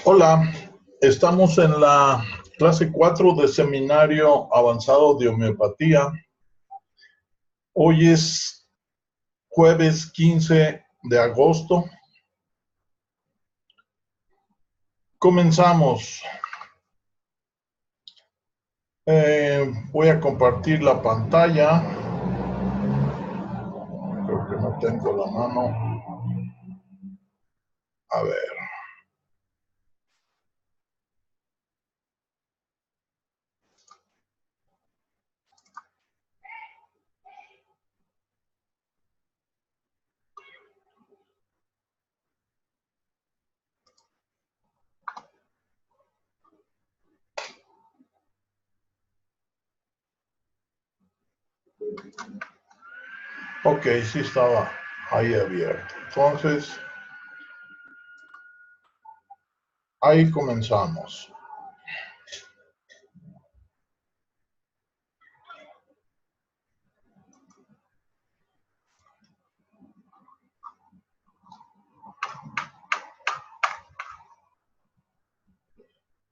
Hola, estamos en la clase 4 de Seminario Avanzado de Homeopatía. Hoy es jueves 15 de agosto. Comenzamos. Voy a compartir la pantalla. Creo que no tengo la mano. A ver. Ok, sí estaba ahí abierto. Entonces, ahí comenzamos.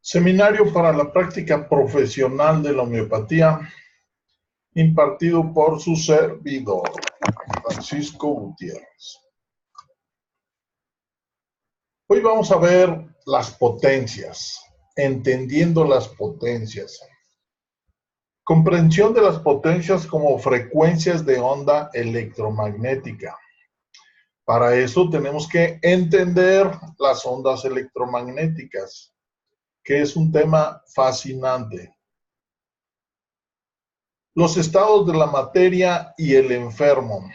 Seminario para la práctica profesional de la homeopatía, impartido por su servidor, Francisco Gutiérrez. Hoy vamos a ver las potencias, entendiendo las potencias. Comprensión de las potencias como frecuencias de onda electromagnética. Para eso tenemos que entender las ondas electromagnéticas, que es un tema fascinante. Los estados de la materia y el enfermo.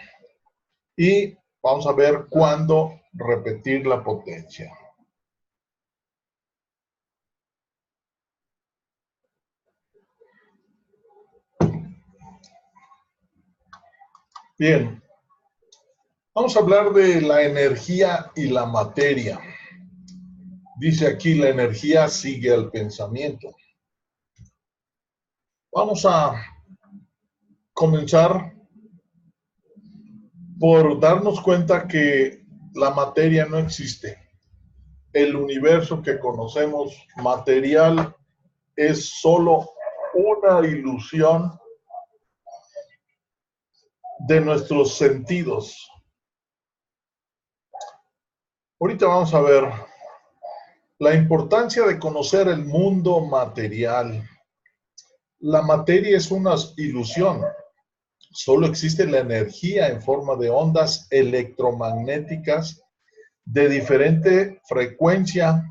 Y vamos a ver cuándo repetir la potencia. Bien, vamos a hablar de la energía y la materia. Dice aquí, la energía sigue al pensamiento. Vamos a comenzar por darnos cuenta que la materia no existe. El universo que conocemos material es solo una ilusión de nuestros sentidos. Ahorita vamos a ver la importancia de conocer el mundo material. La materia es una ilusión. Solo existe la energía en forma de ondas electromagnéticas de diferente frecuencia,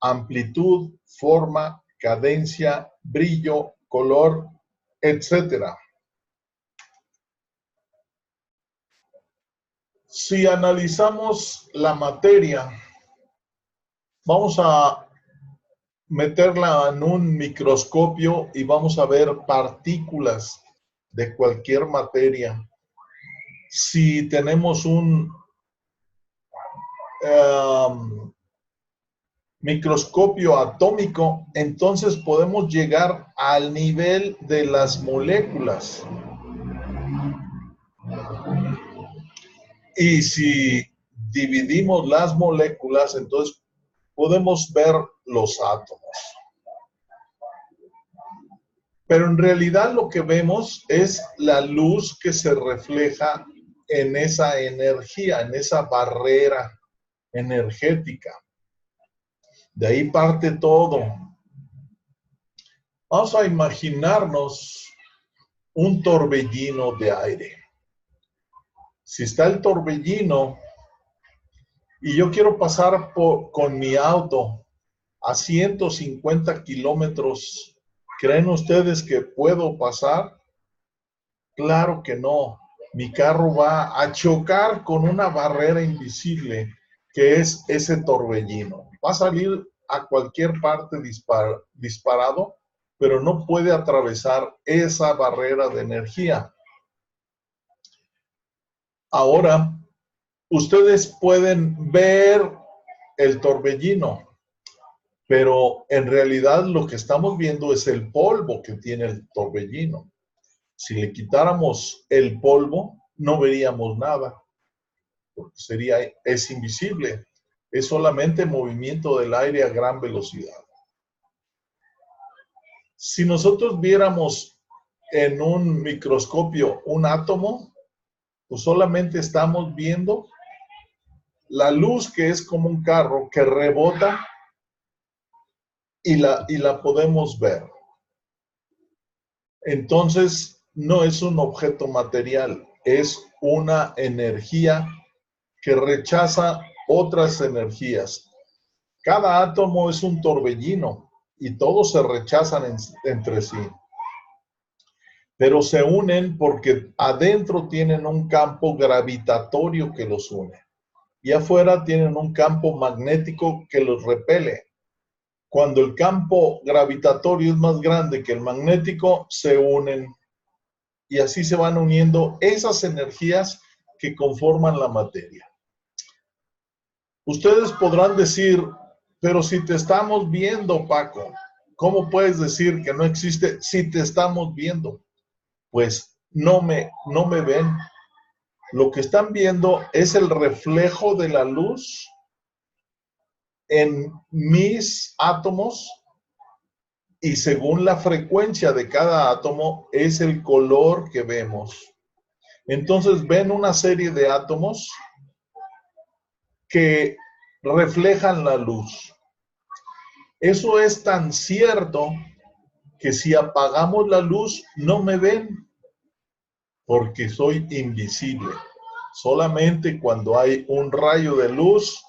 amplitud, forma, cadencia, brillo, color, etc. Si analizamos la materia, vamos a meterla en un microscopio y vamos a ver partículas de cualquier materia. Si tenemos un microscopio atómico, entonces podemos llegar al nivel de las moléculas. Y si dividimos las moléculas, entonces podemos ver los átomos. Pero en realidad lo que vemos es la luz que se refleja en esa energía, en esa barrera energética. De ahí parte todo. Vamos a imaginarnos un torbellino de aire. Si está el torbellino y yo quiero pasar con mi auto a 150 kilómetros, ¿creen ustedes que puedo pasar? Claro que no. Mi carro va a chocar con una barrera invisible que es ese torbellino. Va a salir a cualquier parte disparado, pero no puede atravesar esa barrera de energía. Ahora, ustedes pueden ver el torbellino, pero en realidad lo que estamos viendo es el polvo que tiene el torbellino. Si le quitáramos el polvo, no veríamos nada, porque es invisible. Es solamente movimiento del aire a gran velocidad. Si nosotros viéramos en un microscopio un átomo, pues solamente estamos viendo la luz, que es como un carro que rebota y la podemos ver. Entonces, no es un objeto material, es una energía que rechaza otras energías. Cada átomo es un torbellino y todos se rechazan entre sí. Pero se unen porque adentro tienen un campo gravitatorio que los une y afuera tienen un campo magnético que los repele. Cuando el campo gravitatorio es más grande que el magnético, se unen y así se van uniendo esas energías que conforman la materia. Ustedes podrán decir, pero si te estamos viendo, Paco, ¿cómo puedes decir que no existe si te estamos viendo? Pues no me ven. Lo que están viendo es el reflejo de la luz en mis átomos y según la frecuencia de cada átomo es el color que vemos. Entonces ven una serie de átomos que reflejan la luz. Eso es tan cierto que si apagamos la luz no me ven porque soy invisible. Solamente cuando hay un rayo de luz,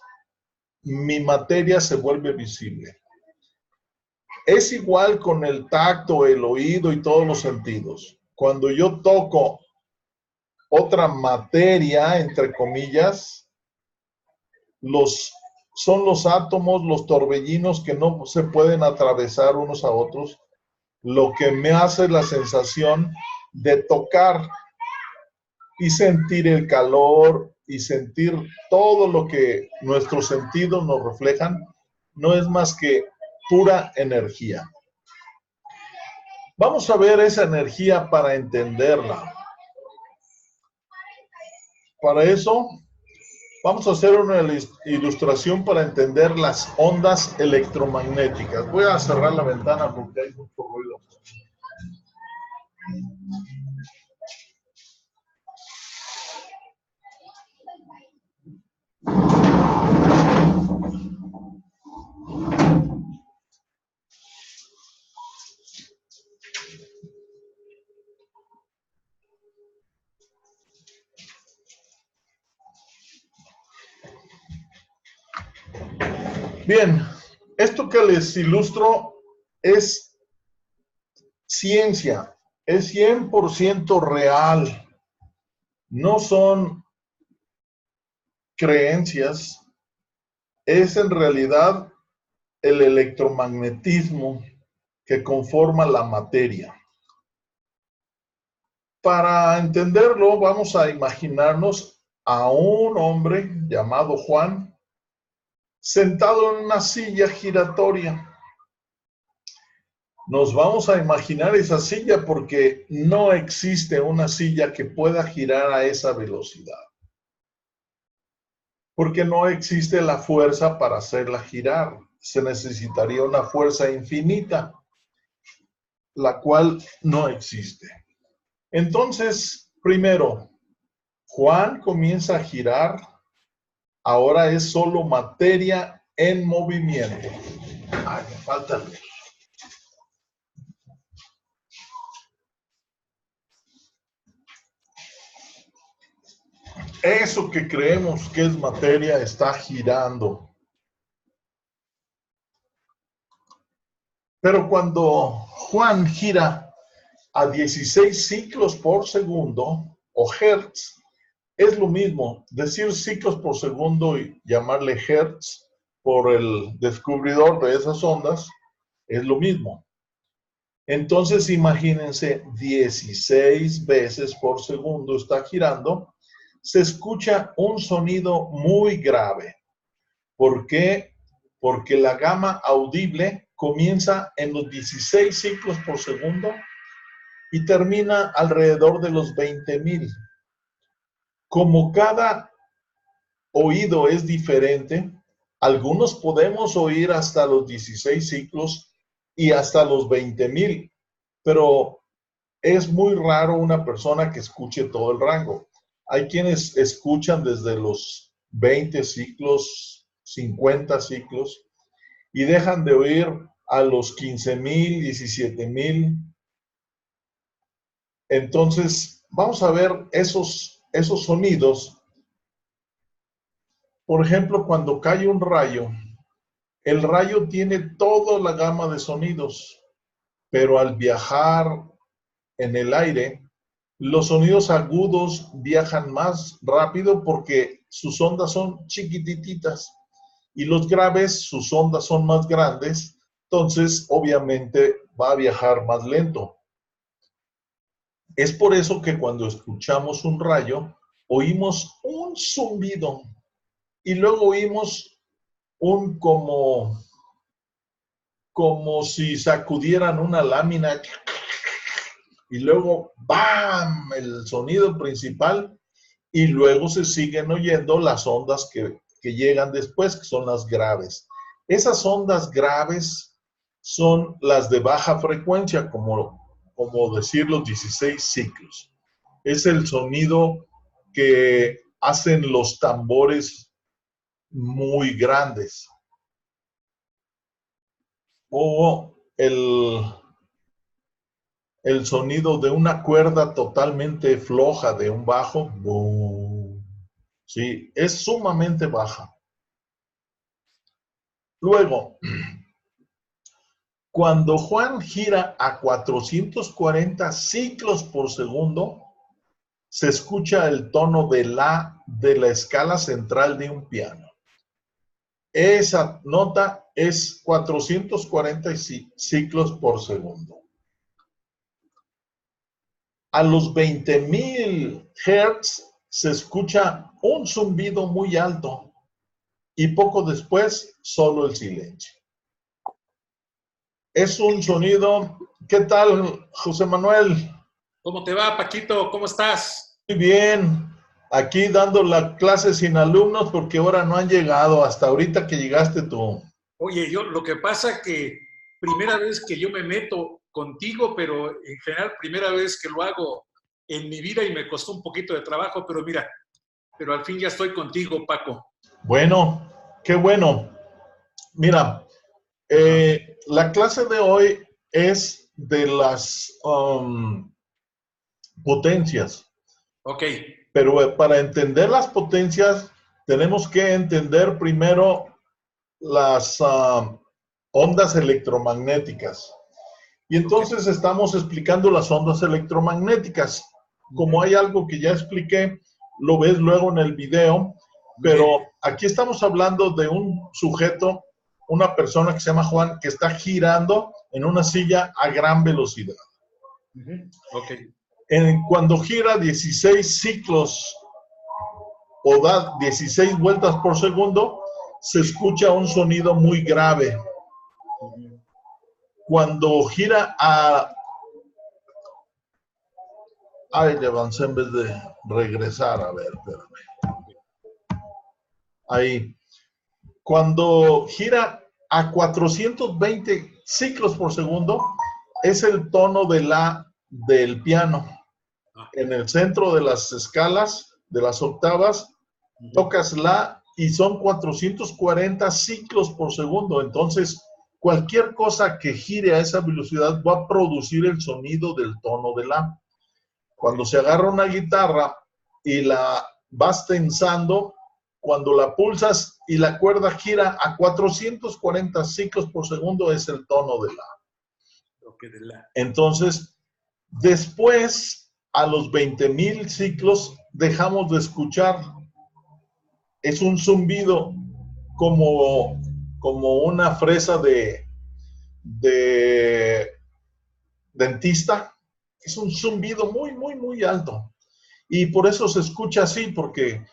mi materia se vuelve visible. Es igual con el tacto, el oído y todos los sentidos. Cuando yo toco otra materia, entre comillas, son los átomos, los torbellinos que no se pueden atravesar unos a otros, lo que me hace la sensación de tocar y sentir el calor y sentir todo lo que nuestros sentidos nos reflejan, no es más que pura energía. Vamos a ver esa energía para entenderla. Para eso, vamos a hacer una ilustración para entender las ondas electromagnéticas. Voy a cerrar la ventana porque hay mucho ruido. Bien, esto que les ilustro es ciencia, es 100% real. No son creencias, es en realidad el electromagnetismo que conforma la materia. Para entenderlo, vamos a imaginarnos a un hombre llamado Juan sentado en una silla giratoria. Nos vamos a imaginar esa silla porque no existe una silla que pueda girar a esa velocidad. Porque no existe la fuerza para hacerla girar. Se necesitaría una fuerza infinita, la cual no existe. Entonces, primero, Juan comienza a girar. Ahora es solo materia en movimiento. Ay, me falta luz. Eso que creemos que es materia está girando. Pero cuando Juan gira a 16 ciclos por segundo, o hertz, es lo mismo. Decir ciclos por segundo y llamarle hertz por el descubridor de esas ondas, es lo mismo. Entonces imagínense 16 veces por segundo está girando, se escucha un sonido muy grave. ¿Por qué? Porque la gama audible comienza en los 16 ciclos por segundo y termina alrededor de los 20,000. Como cada oído es diferente, Algunos podemos oír hasta los 16 ciclos y hasta los 20,000, pero es muy raro una persona que escuche todo el rango. Hay quienes escuchan desde los 20 ciclos, 50 ciclos, y dejan de oír a los 15,000, 17,000. Entonces, vamos a ver esos sonidos. Por ejemplo, cuando cae un rayo, el rayo tiene toda la gama de sonidos, pero al viajar en el aire, los sonidos agudos viajan más rápido porque sus ondas son chiquititas y los graves, sus ondas son más grandes, entonces obviamente va a viajar más lento. Es por eso que cuando escuchamos un rayo, oímos un zumbido y luego oímos un como si sacudieran una lámina y luego ¡bam! El sonido principal y luego se siguen oyendo las ondas que llegan después, que son las graves. Esas ondas graves son las de baja frecuencia, como decir los 16 ciclos. Es el sonido que hacen los tambores muy grandes. O el sonido de una cuerda totalmente floja de un bajo. Boom. Sí, es sumamente baja. Luego, cuando Juan gira a 440 ciclos por segundo, se escucha el tono de la escala central de un piano. Esa nota es 440 ciclos por segundo. A los 20,000 Hz se escucha un zumbido muy alto y poco después solo el silencio. Es un sonido. ¿Qué tal, José Manuel? ¿Cómo te va, Paquito? ¿Cómo estás? Muy bien. Aquí dando la clase sin alumnos porque ahora no han llegado, hasta ahorita que llegaste tú. Oye, lo que pasa que primera vez que yo me meto contigo, pero en general primera vez que lo hago en mi vida y me costó un poquito de trabajo, pero mira, pero al fin ya estoy contigo, Paco. Bueno, qué bueno. Mira, la clase de hoy es de las potencias. Ok. Pero para entender las potencias, tenemos que entender primero las ondas electromagnéticas. Y entonces estamos explicando las ondas electromagnéticas. Como hay algo que ya expliqué, lo ves luego en el video, pero aquí estamos hablando de un sujeto, una persona que se llama Juan, que está girando en una silla a gran velocidad. Ok. Cuando gira 16 ciclos o da 16 vueltas por segundo, se escucha un sonido muy grave. Cuando gira a... Ay, le avancé en vez de regresar. A ver, espérame. Ahí. Cuando gira a 420 ciclos por segundo, es el tono del piano. En el centro de las escalas, de las octavas, tocas la y son 440 ciclos por segundo. Entonces, cualquier cosa que gire a esa velocidad va a producir el sonido del tono de la. Cuando se agarra una guitarra y la vas tensando, cuando la pulsas y la cuerda gira a 440 ciclos por segundo, es el tono de la. Entonces, después, a los 20,000 ciclos, dejamos de escuchar. Es un zumbido como una fresa de dentista. Es un zumbido muy, muy, muy alto. Y por eso se escucha así, porque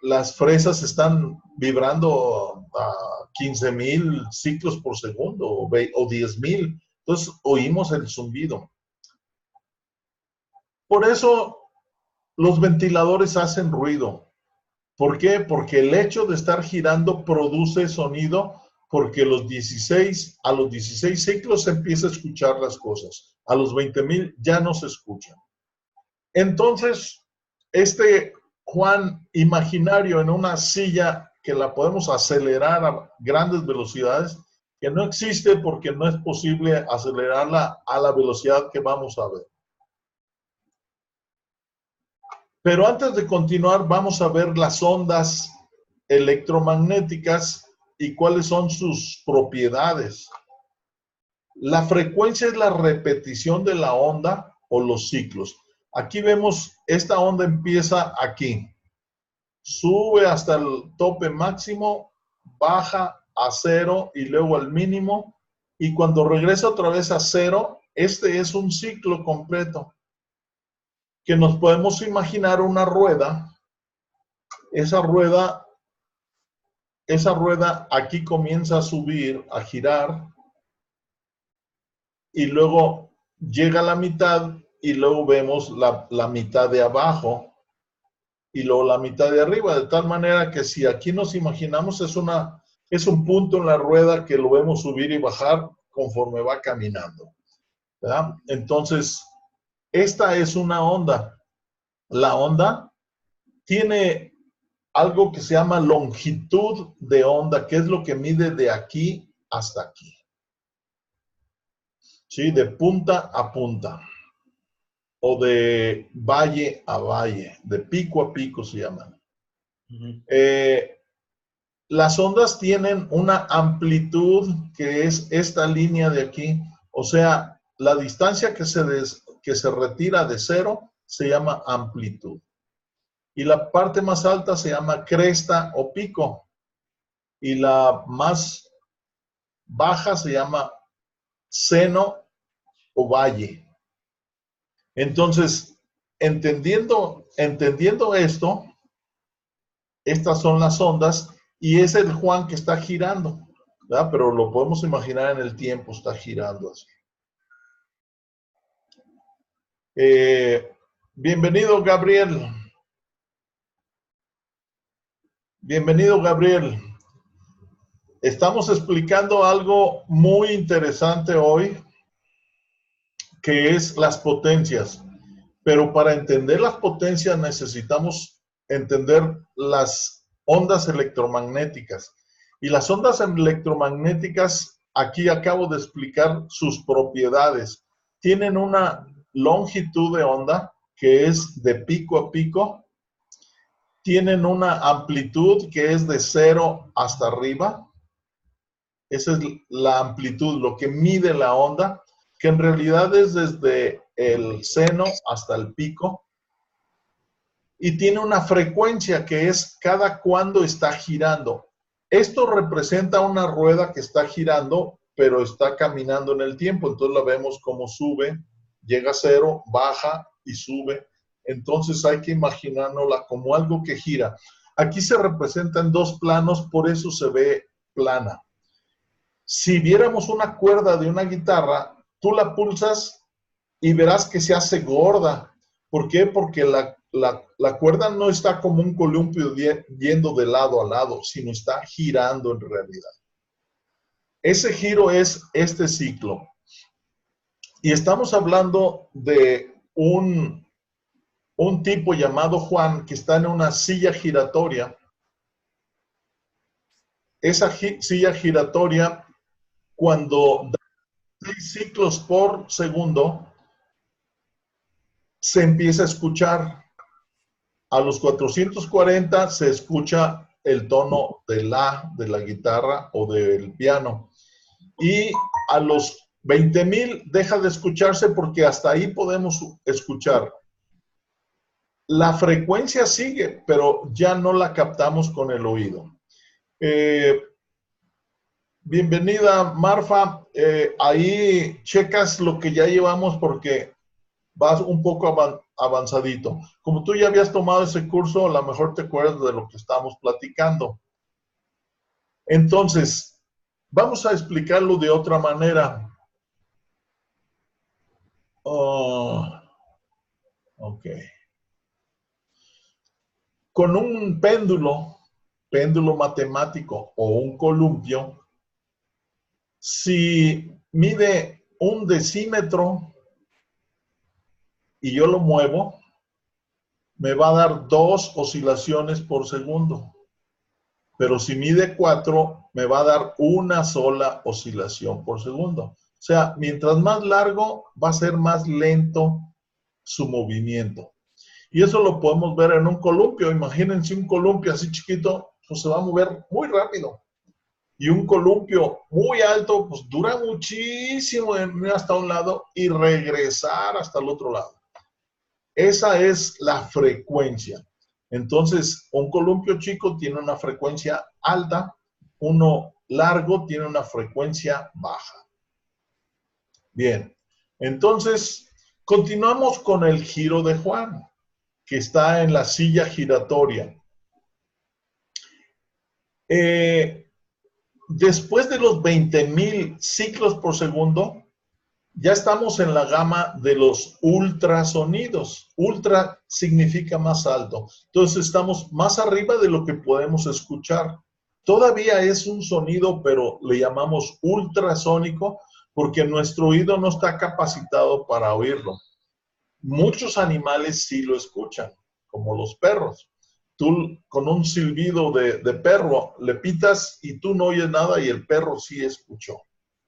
las fresas están vibrando a 15,000 ciclos por segundo o 10,000. Entonces oímos el zumbido. Por eso los ventiladores hacen ruido, ¿Por qué? Porque el hecho de estar girando produce sonido, porque a los 16 ciclos se empieza a escuchar las cosas. A los 20,000 ya no se escuchan. Entonces, este Juan imaginario en una silla que la podemos acelerar a grandes velocidades, que no existe porque no es posible acelerarla a la velocidad que vamos a ver. Pero antes de continuar, vamos a ver las ondas electromagnéticas y cuáles son sus propiedades. La frecuencia es la repetición de la onda o los ciclos. Aquí vemos, esta onda empieza aquí, sube hasta el tope máximo, baja a cero y luego al mínimo, y cuando regresa otra vez a cero, este es un ciclo completo, que nos podemos imaginar una rueda. Esa rueda aquí comienza a subir, a girar, y luego llega a la mitad y luego vemos la mitad de abajo y luego la mitad de arriba, de tal manera que si aquí nos imaginamos es un punto en la rueda que lo vemos subir y bajar conforme va caminando, ¿verdad? Entonces, esta es una onda. La onda tiene algo que se llama longitud de onda, que es lo que mide de aquí hasta aquí. ¿Sí? De punta a punta. O de valle a valle, de pico a pico se llaman. Las ondas tienen una amplitud que es esta línea de aquí. O sea, la distancia que se retira de cero se llama amplitud. Y la parte más alta se llama cresta o pico. Y la más baja se llama seno o valle. Entonces, entendiendo esto, estas son las ondas y es el Juan que está girando, ¿verdad? Pero lo podemos imaginar en el tiempo, está girando así. Bienvenido, Gabriel. Bienvenido, Gabriel. Estamos explicando algo muy interesante hoy, que es las potencias. Pero para entender las potencias necesitamos entender las ondas electromagnéticas. Y las ondas electromagnéticas, aquí acabo de explicar sus propiedades. Tienen una longitud de onda que es de pico a pico. Tienen una amplitud que es de cero hasta arriba. Esa es la amplitud, lo que mide la onda, que en realidad es desde el seno hasta el pico. Y tiene una frecuencia que es cada cuando está girando. Esto representa una rueda que está girando, pero está caminando en el tiempo. Entonces la vemos como sube, llega a cero, baja y sube. Entonces hay que imaginárnosla como algo que gira. Aquí se representa en dos planos, por eso se ve plana. Si viéramos una cuerda de una guitarra, tú la pulsas y verás que se hace gorda. ¿Por qué? Porque la cuerda no está como un columpio yendo de lado a lado, sino está girando en realidad. Ese giro es este ciclo. Y estamos hablando de un tipo llamado Juan que está en una silla giratoria. Esa silla giratoria, cuando da 6 ciclos por segundo, se empieza a escuchar. A los 440 se escucha el tono de la guitarra o del piano. Y a los 20,000 deja de escucharse porque hasta ahí podemos escuchar. La frecuencia sigue, pero ya no la captamos con el oído. Bienvenida, Marfa. Ahí checas lo que ya llevamos porque vas un poco avanzadito. Como tú ya habías tomado ese curso, a lo mejor te acuerdas de lo que estamos platicando. Entonces, vamos a explicarlo de otra manera. Ok. con un péndulo matemático o un columpio, si mide 1 decímetro y yo lo muevo, me va a dar 2 oscilaciones por segundo. Pero si mide 4, me va a dar una sola oscilación por segundo. O sea, mientras más largo, va a ser más lento su movimiento. Y eso lo podemos ver en un columpio. Imagínense un columpio así chiquito, pues se va a mover muy rápido. Y un columpio muy alto, pues dura muchísimo en ir hasta un lado y regresar hasta el otro lado. Esa es la frecuencia. Entonces, un columpio chico tiene una frecuencia alta, uno largo tiene una frecuencia baja. Bien, entonces continuamos con el giro de Juan, que está en la silla giratoria. Después de los 20,000 ciclos por segundo, ya estamos en la gama de los ultrasonidos. Ultra significa más alto. Entonces estamos más arriba de lo que podemos escuchar. Todavía es un sonido, pero le llamamos ultrasónico porque nuestro oído no está capacitado para oírlo. Muchos animales sí lo escuchan, como los perros. Tú con un silbido de perro le pitas y tú no oyes nada y el perro sí escuchó,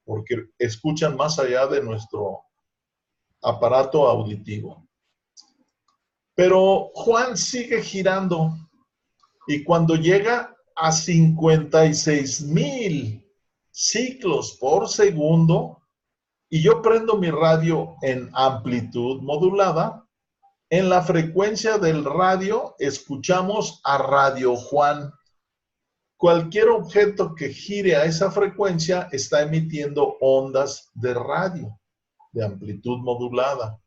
porque escuchan más allá de nuestro aparato auditivo. Pero Juan sigue girando y cuando llega a 56,000 ciclos por segundo y yo prendo mi radio en amplitud modulada, en la frecuencia del radio escuchamos a Radio Juan. Cualquier objeto que gire a esa frecuencia está emitiendo ondas de radio, de amplitud modulada.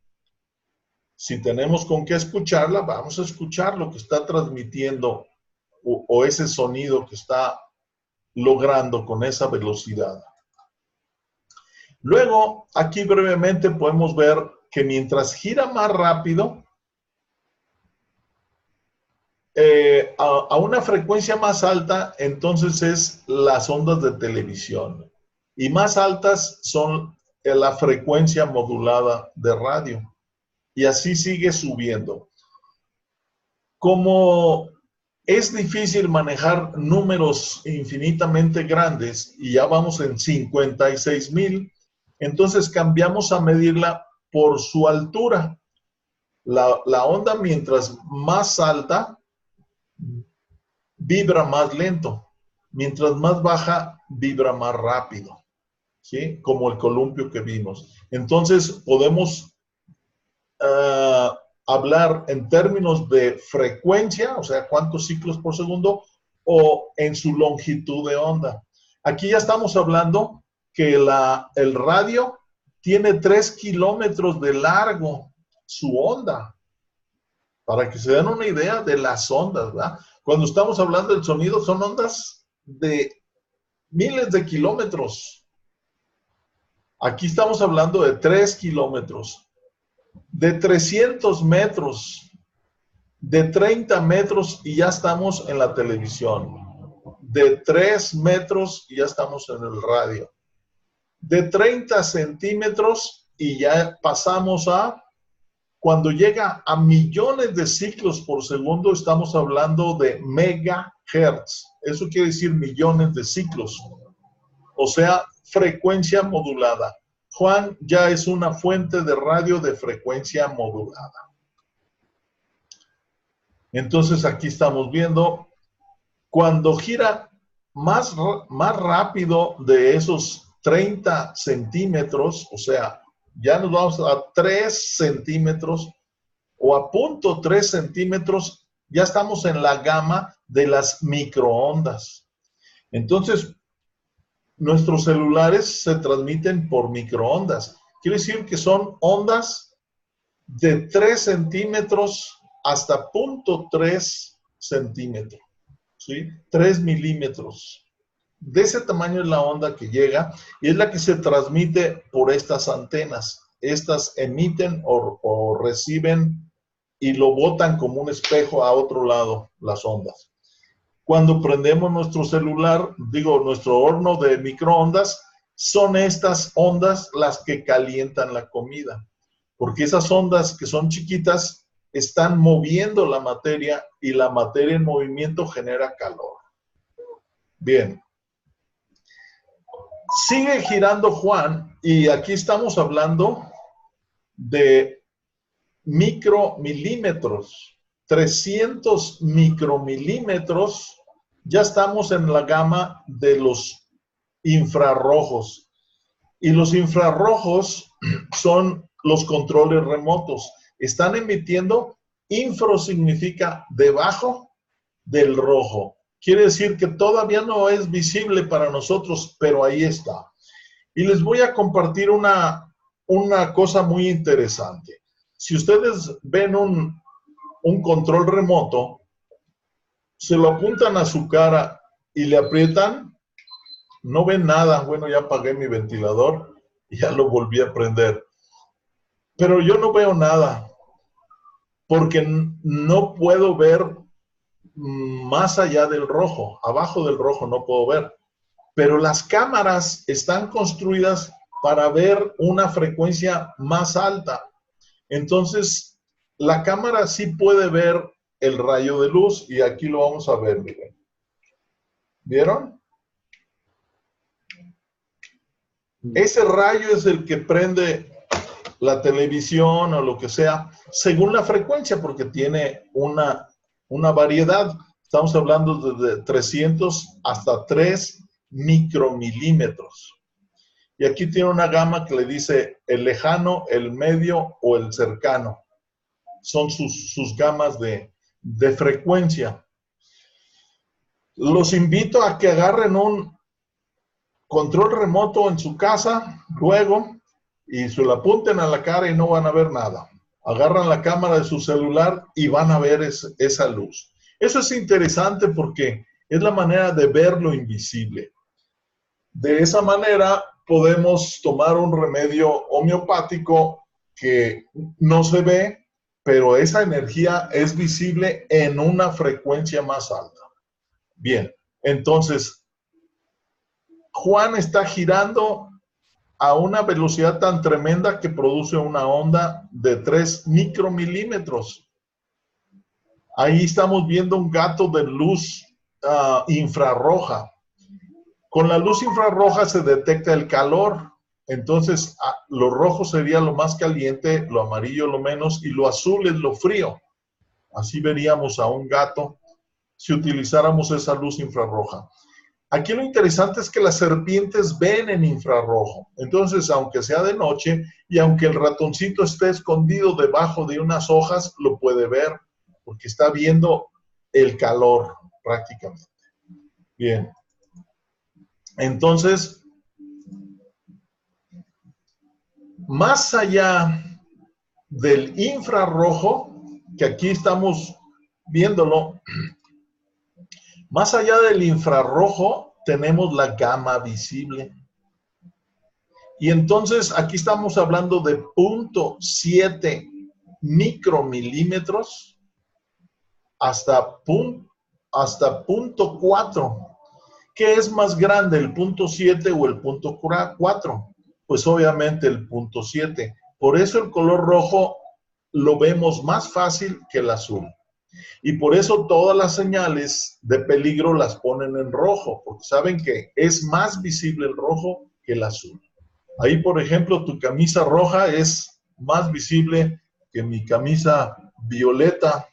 Si tenemos con qué escucharla, vamos a escuchar lo que está transmitiendo o ese sonido que está logrando con esa velocidad. Luego, aquí brevemente podemos ver que mientras gira más rápido, a una frecuencia más alta, entonces es las ondas de televisión. Y más altas son la frecuencia modulada de radio. Y así sigue subiendo. Como es difícil manejar números infinitamente grandes, y ya vamos en 56,000, entonces cambiamos a medirla por su altura. La onda, mientras más alta, vibra más lento. Mientras más baja, vibra más rápido. ¿Sí? Como el columpio que vimos. Entonces, podemos hablar en términos de frecuencia, o sea, cuántos ciclos por segundo, o en su longitud de onda. Aquí ya estamos hablando que el radio tiene 3 kilómetros de largo, su onda, para que se den una idea de las ondas, ¿verdad? Cuando estamos hablando del sonido, son ondas de miles de kilómetros. Aquí estamos hablando de 3 kilómetros. De 300 metros, de 30 metros y ya estamos en la televisión. De 3 metros y ya estamos en el radio. De 30 centímetros y ya pasamos a, cuando llega a millones de ciclos por segundo, estamos hablando de megahertz. Eso quiere decir millones de ciclos. O sea, frecuencia modulada. Juan ya es una fuente de radio de frecuencia modulada. Entonces aquí estamos viendo, cuando gira más rápido de esos 30 centímetros, o sea, ya nos vamos a 3 centímetros o a 0.3 centímetros, ya estamos en la gama de las microondas. Entonces, nuestros celulares se transmiten por microondas. Quiere decir que son ondas de 3 centímetros hasta 0.3 centímetros, ¿sí? 3 milímetros. De ese tamaño es la onda que llega y es la que se transmite por estas antenas. Estas emiten o reciben y lo botan como un espejo a otro lado, las ondas. Cuando prendemos nuestro celular, nuestro horno de microondas, son estas ondas las que calientan la comida, porque esas ondas que son chiquitas están moviendo la materia y la materia en movimiento genera calor. Bien. Sigue girando Juan y aquí estamos hablando de micromilímetros, 300 micromilímetros, ya estamos en la gama de los infrarrojos. Y los infrarrojos son los controles remotos. Están emitiendo, infra significa debajo del rojo. Quiere decir que todavía no es visible para nosotros, pero ahí está. Y les voy a compartir una cosa muy interesante. Si ustedes ven un control remoto, se lo apuntan a su cara y le aprietan, no ven nada. Bueno, ya apagué mi ventilador y ya lo volví a prender. Pero yo no veo nada, porque no puedo ver más allá del rojo. Abajo del rojo no puedo ver. Pero las cámaras están construidas para ver una frecuencia más alta. Entonces, la cámara sí puede ver el rayo de luz y aquí lo vamos a ver, miren. ¿Vieron? Ese rayo es el que prende la televisión o lo que sea, según la frecuencia, porque tiene una variedad. Estamos hablando de 300 hasta 3 micromilímetros. Y aquí tiene una gama que le dice el lejano, el medio o el cercano. Son sus gamas de frecuencia. Los invito a que agarren un control remoto en su casa, luego, y se lo apunten a la cara y no van a ver nada. Agarran la cámara de su celular y van a ver esa luz. Eso es interesante porque es la manera de ver lo invisible. De esa manera podemos tomar un remedio homeopático que no se ve, pero esa energía es visible en una frecuencia más alta. Bien, entonces, Juan está girando a una velocidad tan tremenda que produce una onda de 3 micromilímetros. Ahí estamos viendo un gato de luz infrarroja. Con la luz infrarroja se detecta el calor. Entonces, lo rojo sería lo más caliente, lo amarillo lo menos y lo azul es lo frío. Así veríamos a un gato si utilizáramos esa luz infrarroja. Aquí lo interesante es que las serpientes ven en infrarrojo. Entonces, aunque sea de noche y aunque el ratoncito esté escondido debajo de unas hojas, lo puede ver porque está viendo el calor prácticamente. Bien. Entonces, más allá del infrarrojo, que aquí estamos viéndolo, más allá del infrarrojo tenemos la gamma visible. Y entonces aquí estamos hablando de 0.7 micromilímetros hasta 0.4. ¿Qué es más grande, el 0.7 o el 0.4? Pues obviamente el 0.7. Por eso el color rojo lo vemos más fácil que el azul. Y por eso todas las señales de peligro las ponen en rojo, porque saben que es más visible el rojo que el azul. Ahí, por ejemplo, tu camisa roja es más visible que mi camisa violeta,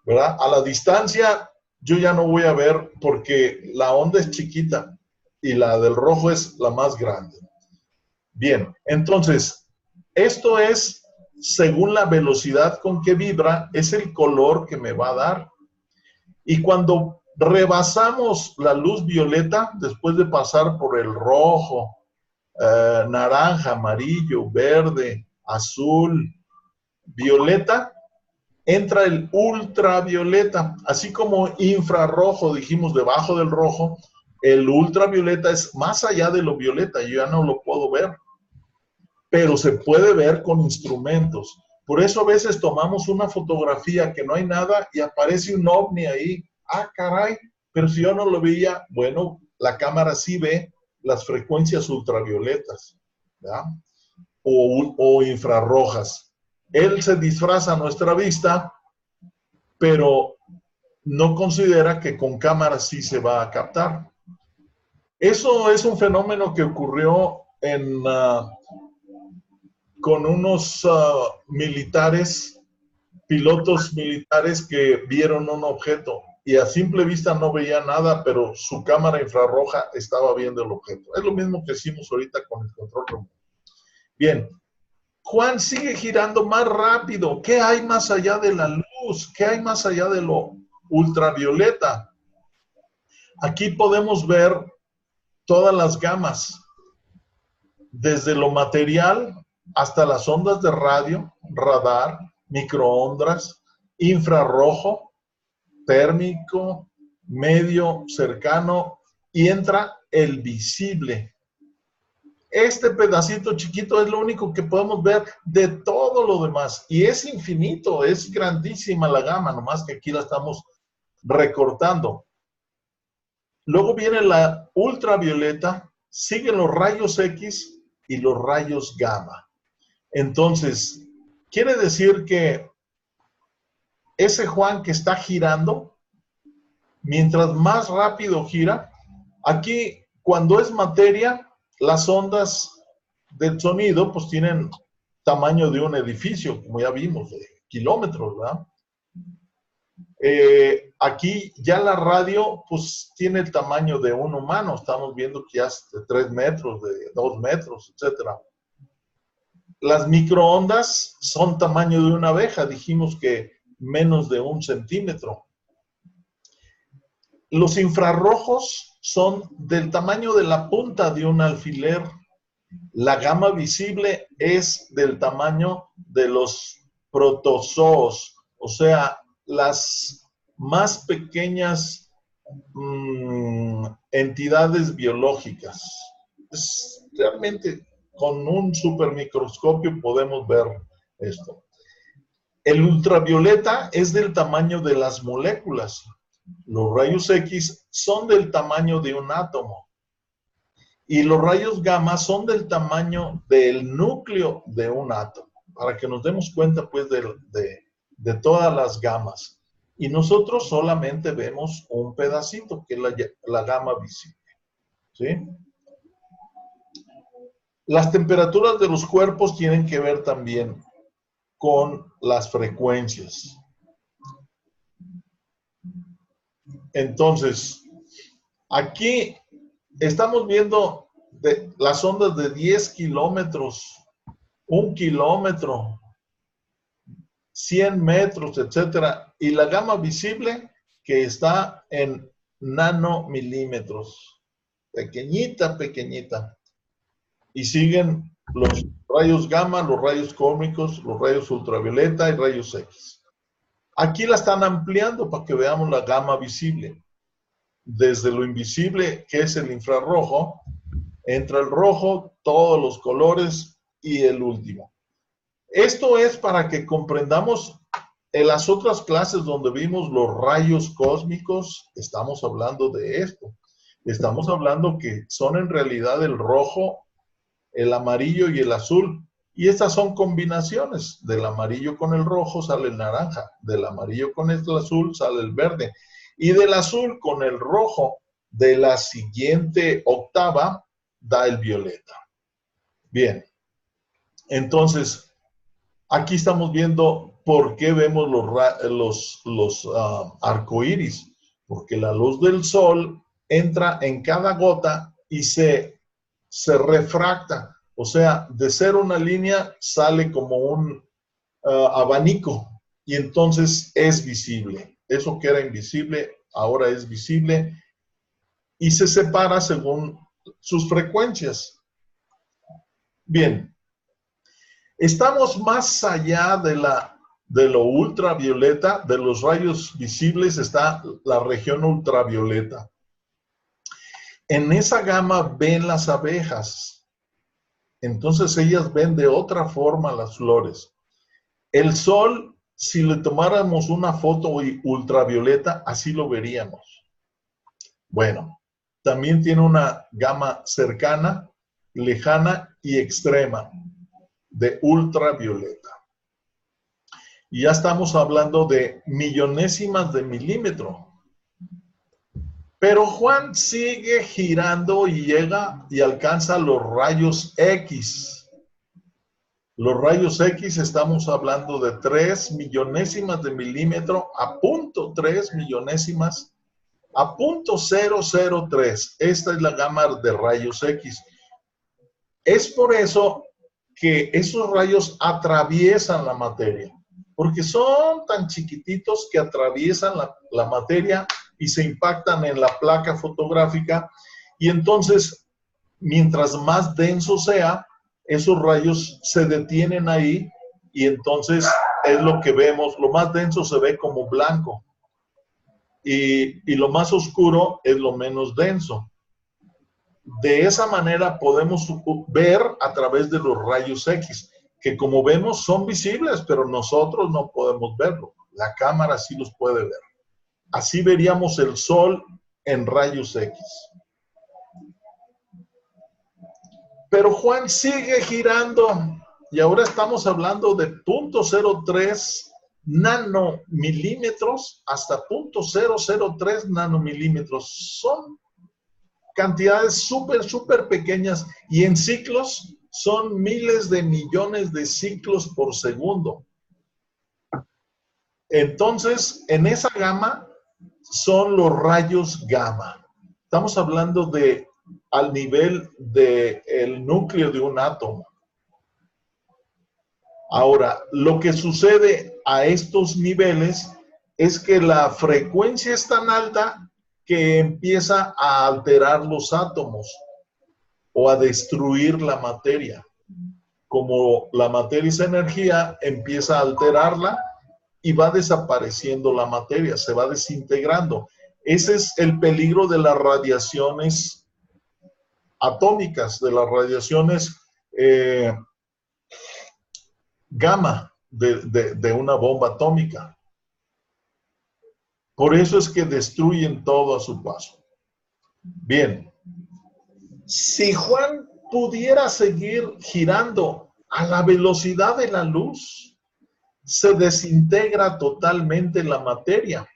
¿verdad? A la distancia yo ya no voy a ver porque la onda es chiquita y la del rojo es la más grande. Bien, entonces, esto es según la velocidad con que vibra, es el color que me va a dar. Y cuando rebasamos la luz violeta, después de pasar por el rojo, naranja, amarillo, verde, azul, violeta, entra el ultravioleta. Así como infrarrojo, dijimos debajo del rojo, el ultravioleta es más allá de lo violeta, yo ya no lo puedo ver. Pero se puede ver con instrumentos. Por eso a veces tomamos una fotografía que no hay nada y aparece un ovni ahí. Ah, caray, pero si yo no lo veía, bueno, la cámara sí ve las frecuencias ultravioletas, ¿verdad? O infrarrojas. Él se disfraza a nuestra vista, pero no considera que con cámara sí se va a captar. Eso es un fenómeno que ocurrió con unos militares, pilotos militares que vieron un objeto y a simple vista no veía nada, pero su cámara infrarroja estaba viendo el objeto. Es lo mismo que hicimos ahorita con el control remoto. Bien, Juan sigue girando más rápido. ¿Qué hay más allá de la luz? ¿Qué hay más allá de lo ultravioleta? Aquí podemos ver todas las gamas, desde lo material hasta las ondas de radio, radar, microondas, infrarrojo, térmico, medio, cercano, y entra el visible. Este pedacito chiquito es lo único que podemos ver de todo lo demás. Y es infinito, es grandísima la gama, nomás que aquí la estamos recortando. Luego viene la ultravioleta, siguen los rayos X y los rayos gamma. Entonces, quiere decir que ese Juan que está girando, mientras más rápido gira, aquí cuando es materia, las ondas del sonido pues tienen tamaño de un edificio, como ya vimos, de kilómetros, ¿verdad? Aquí ya la radio pues tiene el tamaño de un humano, estamos viendo que ya es de 3 metros, de 2 metros, etcétera. Las microondas son tamaño de una abeja, dijimos que menos de 1 centímetro. Los infrarrojos son del tamaño de la punta de un alfiler. La gama visible es del tamaño de los protozoos, o sea, las más pequeñas entidades biológicas. Realmente con un supermicroscopio podemos ver esto. El ultravioleta es del tamaño de las moléculas. Los rayos X son del tamaño de un átomo. Y los rayos gamma son del tamaño del núcleo de un átomo, para que nos demos cuenta pues de todas las gamas. Y nosotros solamente vemos un pedacito, que es la gama visible. ¿Sí? Las temperaturas de los cuerpos tienen que ver también con las frecuencias. Entonces, aquí estamos viendo las ondas de 10 kilómetros, 1 kilómetro, 100 metros, etcétera, y la gama visible que está en nanomilímetros, pequeñita, pequeñita, y siguen los rayos gamma, los rayos cósmicos, los rayos ultravioleta y rayos X. Aquí la están ampliando para que veamos la gama visible. Desde lo invisible, que es el infrarrojo, entra el rojo, todos los colores y el último. Esto es para que comprendamos en las otras clases donde vimos los rayos cósmicos, estamos hablando de esto. Estamos hablando que son en realidad el rojo, el amarillo y el azul. Y estas son combinaciones. Del amarillo con el rojo sale el naranja. Del amarillo con el azul sale el verde. Y del azul con el rojo de la siguiente octava da el violeta. Bien. Entonces, aquí estamos viendo por qué vemos los arcoíris. Porque la luz del sol entra en cada gota y se refracta. O sea, de ser una línea sale como un abanico y entonces es visible. Eso que era invisible ahora es visible y se separa según sus frecuencias. Bien, estamos más allá de lo ultravioleta, de los rayos visibles está la región ultravioleta. En esa gama ven las abejas. Entonces ellas ven de otra forma las flores. El sol, si le tomáramos una foto ultravioleta, así lo veríamos. Bueno, también tiene una gama cercana, lejana y extrema de ultravioleta. Y ya estamos hablando de millonésimas de milímetro. Pero Juan sigue girando y llega y alcanza los rayos X. Los rayos X estamos hablando de 3 millonésimas de milímetro a 0.3 millonésimas a 0.003. Esta es la gama de rayos X. Es por eso que esos rayos atraviesan la materia, porque son tan chiquititos que atraviesan la materia y se impactan en la placa fotográfica, y entonces, mientras más denso sea, esos rayos se detienen ahí, y entonces es lo que vemos. Lo más denso se ve como blanco, y lo más oscuro es lo menos denso. De esa manera podemos ver a través de los rayos X, que como vemos son visibles, pero nosotros no podemos verlo. La cámara sí los puede ver. Así veríamos el sol en rayos X. Pero Juan sigue girando y ahora estamos hablando de 0.03 nanomilímetros hasta 0.003 nanomilímetros. Son cantidades súper pequeñas, y en ciclos son miles de millones de ciclos por segundo. Entonces, en esa gama son los rayos gamma. Estamos hablando de al nivel del núcleo de un átomo. Ahora, lo que sucede a estos niveles es que la frecuencia es tan alta que empieza a alterar los átomos o a destruir la materia. Como la materia es energía, empieza a alterarla y va desapareciendo la materia, se va desintegrando. Ese es el peligro de las radiaciones atómicas, de las radiaciones gamma de una bomba atómica. Por eso es que destruyen todo a su paso. Bien, si Juan pudiera seguir girando a la velocidad de la luz, se desintegra totalmente la materia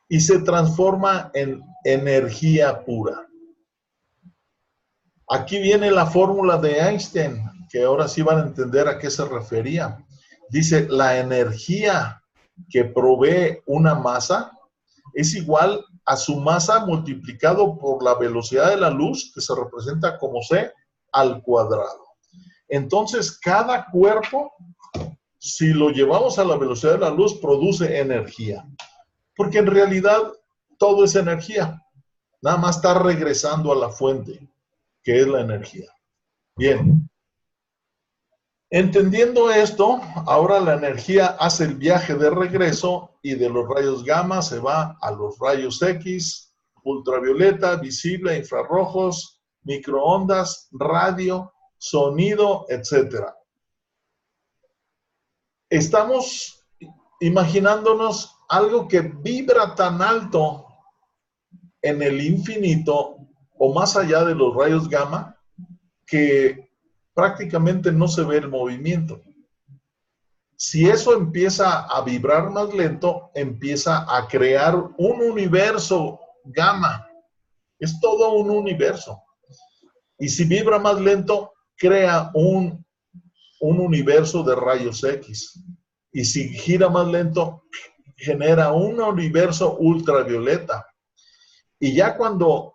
y se transforma en energía pura. Aquí viene la fórmula de Einstein, que ahora sí van a entender a qué se refería. Dice, la energía que provee una masa es igual a su masa multiplicado por la velocidad de la luz, que se representa como c al cuadrado. Entonces, cada cuerpo, si lo llevamos a la velocidad de la luz, produce energía. Porque en realidad todo es energía. Nada más está regresando a la fuente, que es la energía. Bien. Entendiendo esto, ahora la energía hace el viaje de regreso y de los rayos gamma se va a los rayos X, ultravioleta, visible, infrarrojos, microondas, radio, sonido, etc. Estamos imaginándonos algo que vibra tan alto en el infinito o más allá de los rayos gamma que prácticamente no se ve el movimiento. Si eso empieza a vibrar más lento, empieza a crear un universo gamma. Es todo un universo. Y si vibra más lento, crea un universo de rayos X. Y si gira más lento, genera un universo ultravioleta. Y ya cuando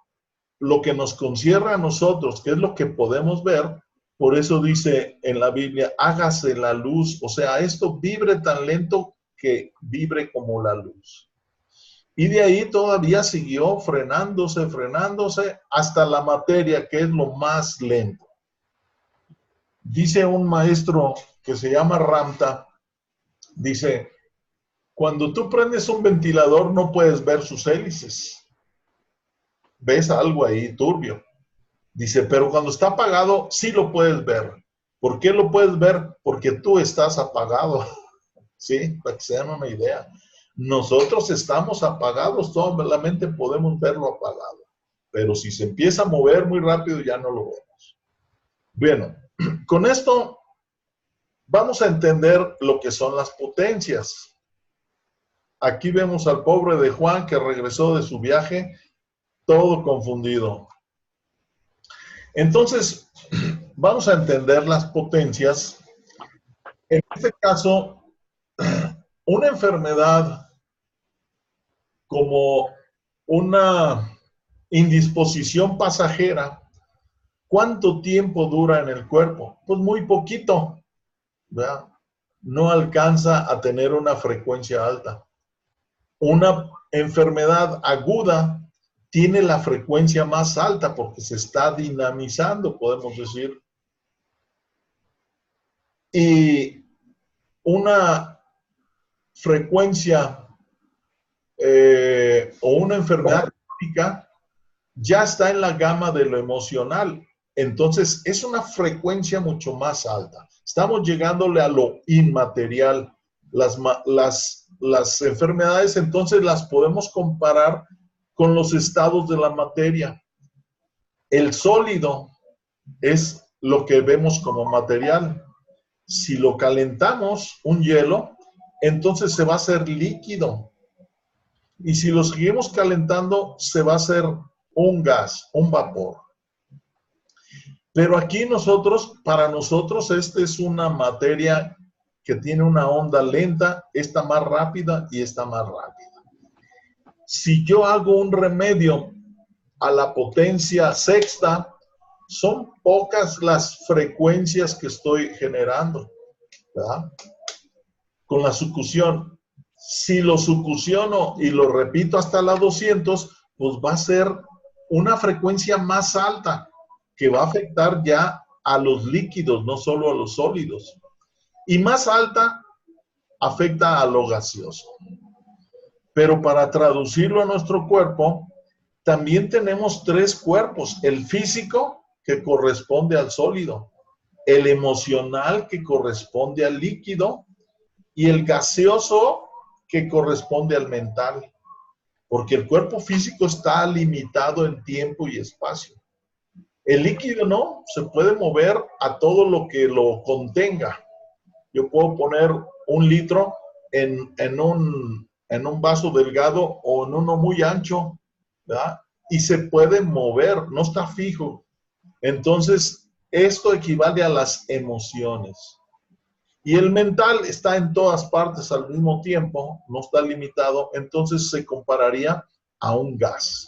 lo que nos concierne a nosotros, que es lo que podemos ver, por eso dice en la Biblia, hágase la luz. O sea, esto vibre tan lento que vibre como la luz. Y de ahí todavía siguió frenándose hasta la materia, que es lo más lento. Dice un maestro que se llama Ramta, dice, cuando tú prendes un ventilador no puedes ver sus hélices. Ves algo ahí turbio. Dice, pero cuando está apagado, sí lo puedes ver. ¿Por qué lo puedes ver? Porque tú estás apagado. ¿sí? Para que se den una idea. Nosotros estamos apagados, solamente podemos verlo apagado. Pero si se empieza a mover muy rápido, ya no lo vemos. Bueno, con esto vamos a entender lo que son las potencias. Aquí vemos al pobre de Juan que regresó de su viaje todo confundido. Entonces, vamos a entender las potencias. En este caso, una enfermedad como una indisposición pasajera, ¿cuánto tiempo dura en el cuerpo? Pues muy poquito, ¿verdad? No alcanza a tener una frecuencia alta. Una enfermedad aguda tiene la frecuencia más alta porque se está dinamizando, podemos decir. Y una frecuencia o una enfermedad crónica ya está en la gama de lo emocional. Entonces, es una frecuencia mucho más alta. Estamos llegándole a lo inmaterial. Las enfermedades, entonces, las podemos comparar con los estados de la materia. El sólido es lo que vemos como material. Si lo calentamos, un hielo, entonces se va a hacer líquido. Y si lo seguimos calentando, se va a hacer un gas, un vapor. Pero aquí para nosotros, esta es una materia que tiene una onda lenta, esta más rápida y esta más rápida. Si yo hago un remedio a la potencia sexta, son pocas las frecuencias que estoy generando, ¿verdad? Con la sucusión. Si lo sucusiono y lo repito hasta la 200, pues va a ser una frecuencia más alta que va a afectar ya a los líquidos, no solo a los sólidos. Y más alta afecta a lo gaseoso. Pero para traducirlo a nuestro cuerpo, también tenemos tres cuerpos. El físico, que corresponde al sólido. El emocional, que corresponde al líquido. Y el gaseoso, que corresponde al mental. Porque el cuerpo físico está limitado en tiempo y espacio. El líquido no, se puede mover a todo lo que lo contenga. Yo puedo poner 1 litro en un vaso delgado o en uno muy ancho, ¿verdad? Y se puede mover, no está fijo. Entonces, esto equivale a las emociones. Y el mental está en todas partes al mismo tiempo, no está limitado, entonces se compararía a un gas.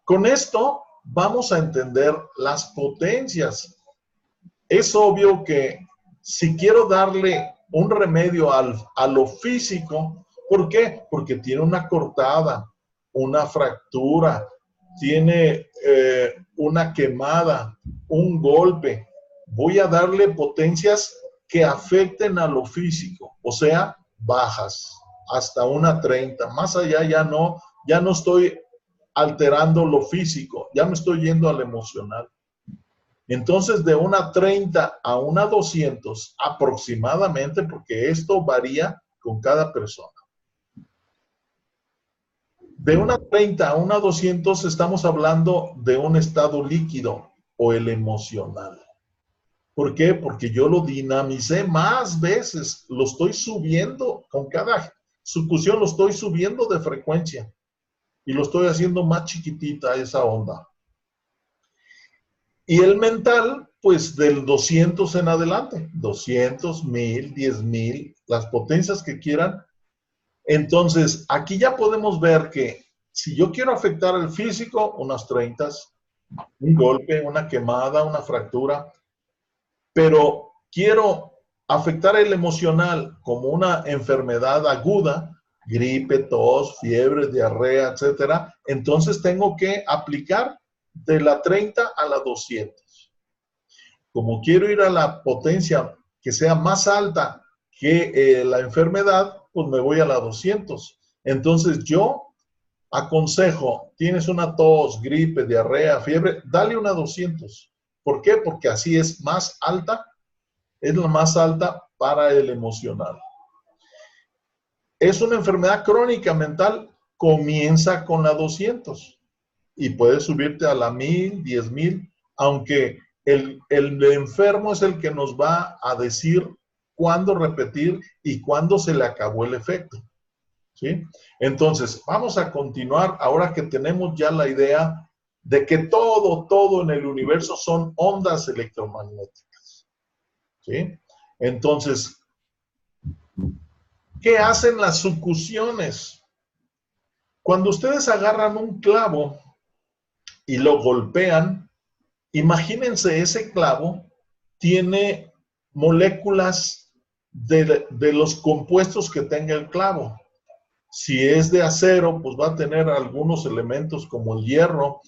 Con esto vamos a entender las potencias. Es obvio que si quiero darle un remedio a lo físico, ¿por qué? Porque tiene una cortada, una fractura, tiene una quemada, un golpe. Voy a darle potencias que afecten a lo físico, o sea, bajas, hasta una 30. Más allá ya no estoy alterando lo físico, ya me estoy yendo al emocional. Entonces, de una 30 a una 200 aproximadamente, porque esto varía con cada persona. De una 30 a una 200 estamos hablando de un estado líquido o el emocional. ¿Por qué? Porque yo lo dinamicé más veces, lo estoy subiendo con cada sucusión, lo estoy subiendo de frecuencia y lo estoy haciendo más chiquitita esa onda. Y el mental, pues del 200 en adelante, 200, 1000, 10,000, las potencias que quieran. Entonces, aquí ya podemos ver que si yo quiero afectar el físico, unas 30, un golpe, una quemada, una fractura, pero quiero afectar el emocional como una enfermedad aguda, gripe, tos, fiebre, diarrea, etcétera, entonces tengo que aplicar de la 30 a la 200. Como quiero ir a la potencia que sea más alta que la enfermedad, pues me voy a la 200. Entonces yo aconsejo, tienes una tos, gripe, diarrea, fiebre, dale una 200. ¿Por qué? Porque así es más alta, es la más alta para el emocional. Es una enfermedad crónica mental, comienza con la 200 y puedes subirte a la 1000, 10,000, aunque el enfermo es el que nos va a decir cuándo repetir y cuándo se le acabó el efecto. ¿Sí? Entonces, vamos a continuar ahora que tenemos ya la idea de que todo en el universo son ondas electromagnéticas. ¿Sí? Entonces, ¿qué hacen las sucusiones? Cuando ustedes agarran un clavo y lo golpean, imagínense ese clavo tiene moléculas de los compuestos que tenga el clavo. Si es de acero, pues va a tener algunos elementos como el hierro.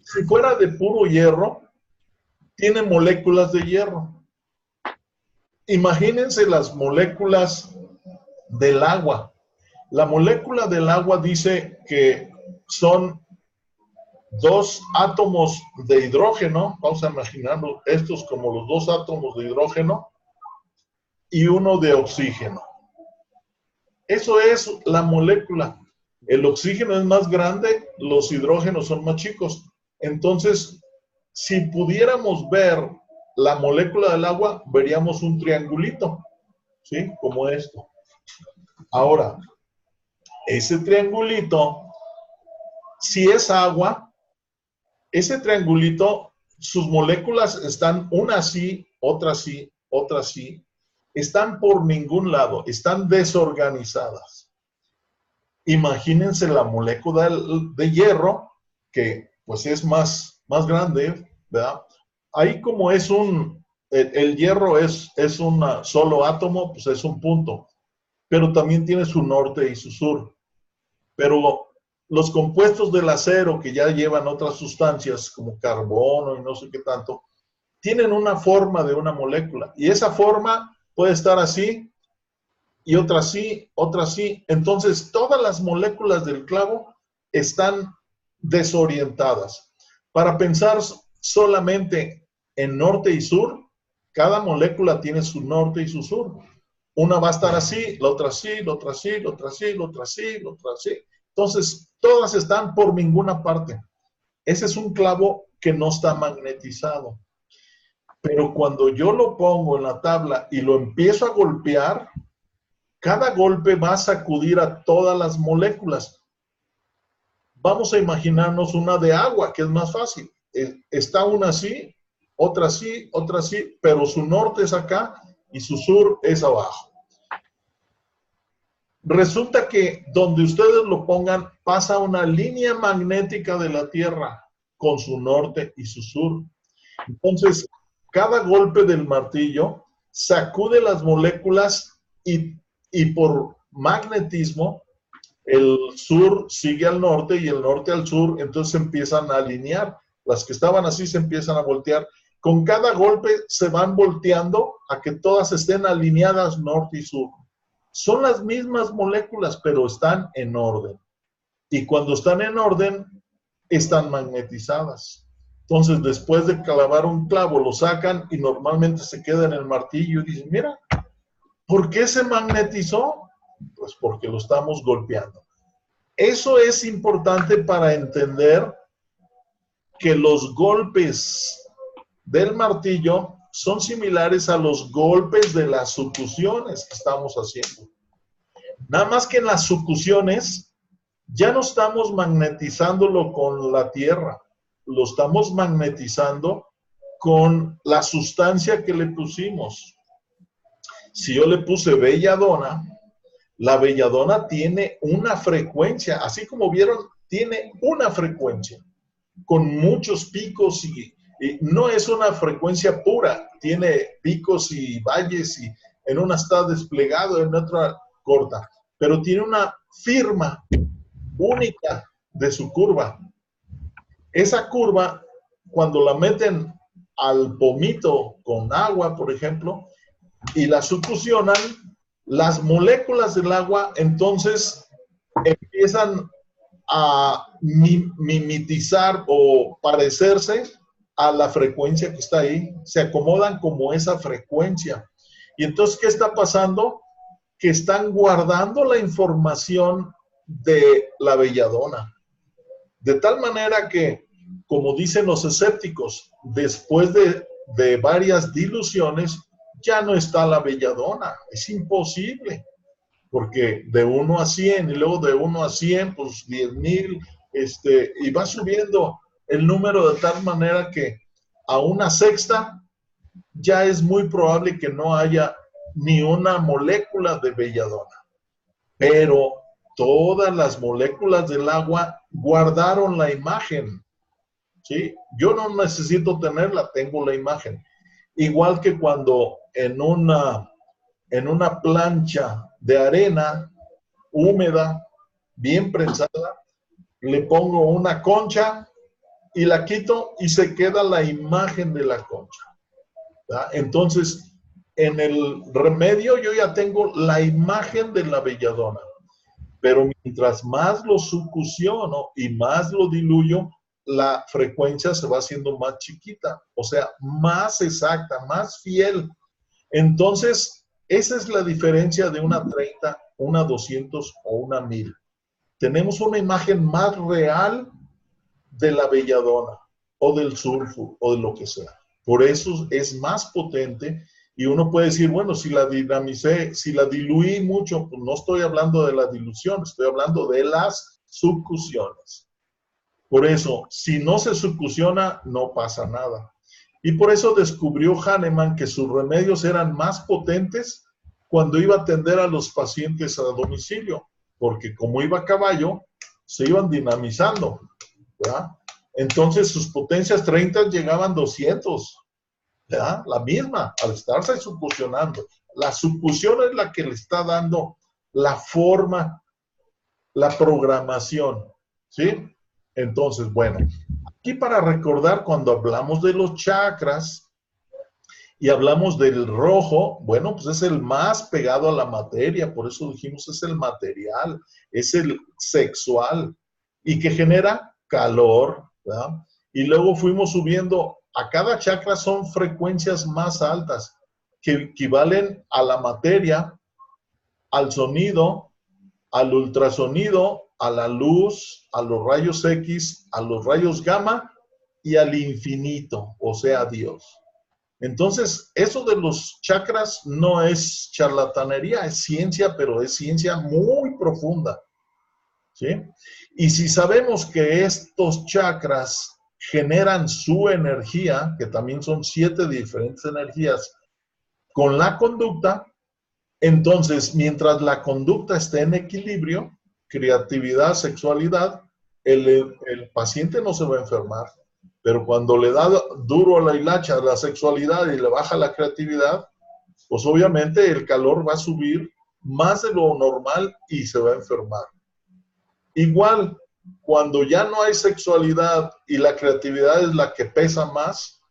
Si fuera de puro hierro, tiene moléculas de hierro. Imagínense las moléculas del agua. La molécula del agua dice que son 2 átomos de hidrógeno, vamos a imaginarlo estos como los 2 átomos de hidrógeno y uno de oxígeno. Eso es la molécula. El oxígeno es más grande, los hidrógenos son más chicos. Entonces, si pudiéramos ver la molécula del agua, veríamos un triangulito, ¿sí? Como esto. Ahora, ese triangulito, si es agua, ese triangulito, sus moléculas están una así, otra así, otra así. Están por ningún lado, están desorganizadas. Imagínense la molécula de hierro, que pues es más grande, ¿verdad? Ahí como es el hierro es un solo átomo, pues es un punto, pero también tiene su norte y su sur. Pero los compuestos del acero que ya llevan otras sustancias como carbono y no sé qué tanto, tienen una forma de una molécula y esa forma puede estar así y otra así, otra así. Entonces todas las moléculas del clavo están desorientadas. Para pensar solamente en norte y sur, cada molécula tiene su norte y su sur. Una va a estar así, la otra así, la otra así, la otra así, la otra así, la otra así. Entonces, todas están por ninguna parte. Ese es un clavo que no está magnetizado. Pero cuando yo lo pongo en la tabla y lo empiezo a golpear, cada golpe va a sacudir a todas las moléculas. Vamos a imaginarnos una de agua, que es más fácil. Está una así, otra así, otra así, pero su norte es acá y su sur es abajo. Resulta que donde ustedes lo pongan pasa una línea magnética de la Tierra con su norte y su sur. Entonces, cada golpe del martillo sacude las moléculas y por magnetismo el sur sigue al norte y el norte al sur, entonces se empiezan a alinear. Las que estaban así se empiezan a voltear. Con cada golpe se van volteando a que todas estén alineadas norte y sur. Son las mismas moléculas, pero están en orden. Y cuando están en orden, están magnetizadas. Entonces, después de clavar un clavo, lo sacan y normalmente se queda en el martillo y dicen, mira, ¿por qué se magnetizó? Pues porque lo estamos golpeando. Eso es importante para entender que los golpes del martillo son similares a los golpes de las sucusiones que estamos haciendo. Nada más que en las sucusiones ya no estamos magnetizándolo con la tierra, lo estamos magnetizando con la sustancia que le pusimos. Si yo le puse belladona, la belladona tiene una frecuencia, así como vieron, tiene una frecuencia con muchos picos y no es una frecuencia pura, tiene picos y valles y en una está desplegado, en otra corta, pero tiene una firma única de su curva. Esa curva, cuando la meten al pomito con agua, por ejemplo, y la succionan, las moléculas del agua entonces empiezan a mimetizar o parecerse a la frecuencia que está ahí, se acomodan como esa frecuencia. Y entonces, ¿qué está pasando? que están guardando la información de la belladona. De tal manera que, como dicen los escépticos, después de varias diluciones, ya no está la belladona. Es imposible, porque de 1 a 100 y luego de 1 a 100, pues 10,000, y va subiendo el número de tal manera que a una sexta ya es muy probable que no haya ni una molécula de belladona. Pero todas las moléculas del agua guardaron la imagen, ¿sí? Yo no necesito tenerla, tengo la imagen. Igual que cuando en una plancha de arena húmeda, bien prensada, le pongo una concha y la quito y se queda la imagen de la concha, ¿verdad? Entonces, en el remedio yo ya tengo la imagen de la belladona, pero mientras más lo succiono y más lo diluyo, la frecuencia se va haciendo más chiquita, o sea, más exacta, más fiel. Entonces, esa es la diferencia de una 30, una 200 o una 1000. Tenemos una imagen más real de la belladona o del sulfuro o de lo que sea. Por eso es más potente y uno puede decir, bueno, si la dinamicé, si la diluí mucho, pues no estoy hablando de la dilución, estoy hablando de las subcusiones. Por eso, si no se subcusiona, no pasa nada. Y por eso descubrió Hahnemann que sus remedios eran más potentes cuando iba a atender a los pacientes a domicilio, porque como iba a caballo, se iban dinamizando, ¿verdad? Entonces sus potencias 30 llegaban a 200, ¿verdad? La misma, al estarse subcusionando. La subcusión es la que le está dando la forma, la programación, ¿sí? Entonces, bueno, aquí para recordar cuando hablamos de los chakras y hablamos del rojo, bueno, pues es el más pegado a la materia, por eso dijimos es el material, es el sexual y que genera calor, ¿verdad? Y luego fuimos subiendo, a cada chakra son frecuencias más altas que equivalen a la materia, al sonido, al ultrasonido, a la luz, a los rayos X, a los rayos gamma y al infinito, o sea, a Dios. Entonces, eso de los chakras no es charlatanería, es ciencia, pero es ciencia muy profunda, ¿sí? Y si sabemos que estos chakras generan su energía, que también son 7 diferentes energías, con la conducta, entonces, mientras la conducta esté en equilibrio, creatividad, sexualidad, el paciente no se va a enfermar. Pero cuando le da duro a la hilacha la sexualidad y le baja la creatividad, pues obviamente el calor va a subir más de lo normal y se va a enfermar. Igual, cuando ya no hay sexualidad y la creatividad es la que pesa más,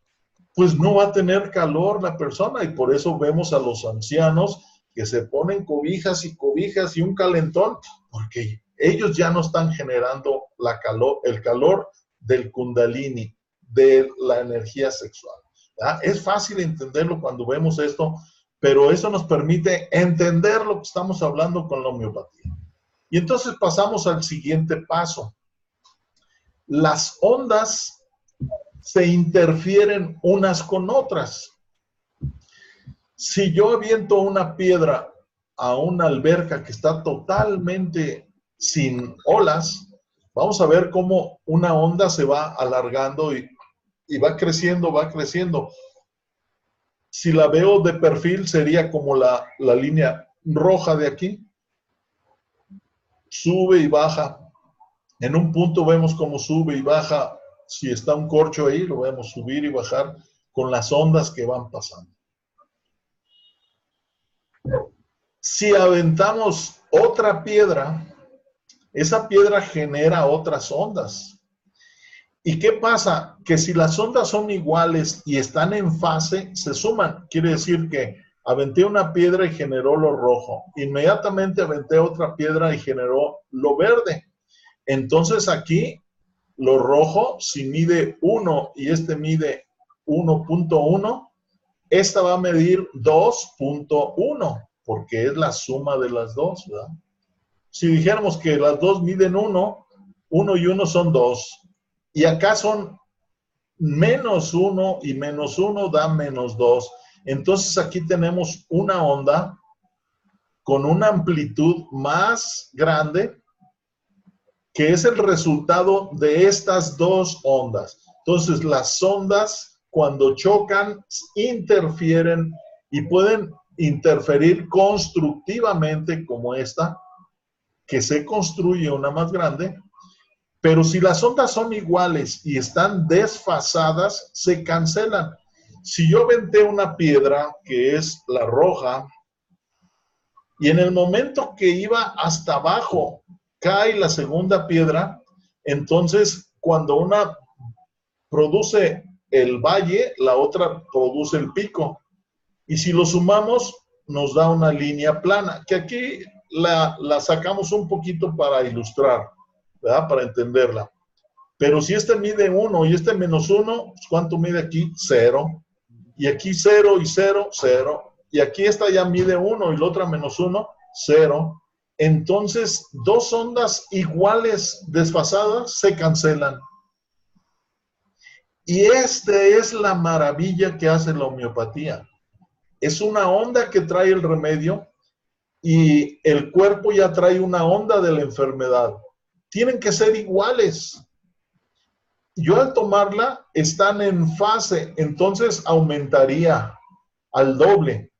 pues no va a tener calor la persona y por eso vemos a los ancianos que se ponen cobijas y un calentón, porque ellos ya no están generando el calor del kundalini, de la energía sexual, ¿verdad? Es fácil entenderlo cuando vemos esto, pero eso nos permite entender lo que estamos hablando con la homeopatía. Y entonces pasamos al siguiente paso. Las ondas se interfieren unas con otras. Si yo aviento una piedra a una alberca que está totalmente sin olas, vamos a ver cómo una onda se va alargando y va creciendo, va creciendo. Si la veo de perfil, sería como la línea roja de aquí. Sube y baja. En un punto vemos cómo sube y baja. Si está un corcho ahí, lo vemos subir y bajar con las ondas que van pasando. Si aventamos otra piedra, esa piedra genera otras ondas. ¿Y qué pasa? Que si las ondas son iguales y están en fase, se suman. Quiere decir que aventé una piedra y generó lo rojo. Inmediatamente aventé otra piedra y generó lo verde. Entonces aquí, lo rojo, si mide 1 y este mide 1.1, esta va a medir 2.1. porque es la suma de las dos, ¿verdad? Si dijéramos que las dos miden 1, 1 y 1 son 2, y acá son menos 1 y menos 1 da menos 2. Entonces aquí tenemos una onda con una amplitud más grande, que es el resultado de estas dos ondas. Entonces las ondas, cuando chocan, interfieren y pueden interferir constructivamente, como esta, que se construye una más grande. Pero si las ondas son iguales y están desfasadas, se cancelan. Si yo aventé una piedra, que es la roja, y en el momento que iba hasta abajo cae la segunda piedra, entonces cuando una produce el valle, la otra produce el pico. Y si lo sumamos, nos da una línea plana, que aquí la sacamos un poquito para ilustrar, ¿verdad? Para entenderla. Pero si este mide 1 y este menos 1, ¿cuánto mide aquí? 0. Y aquí 0 y 0, 0. Y aquí esta ya mide 1 y la otra menos 1, 0. Entonces, dos ondas iguales desfasadas se cancelan. Y esta es la maravilla que hace la homeopatía. Es una onda que trae el remedio y el cuerpo ya trae una onda de la enfermedad. Tienen que ser iguales. Yo al tomarla están en fase, entonces aumentaría al doble.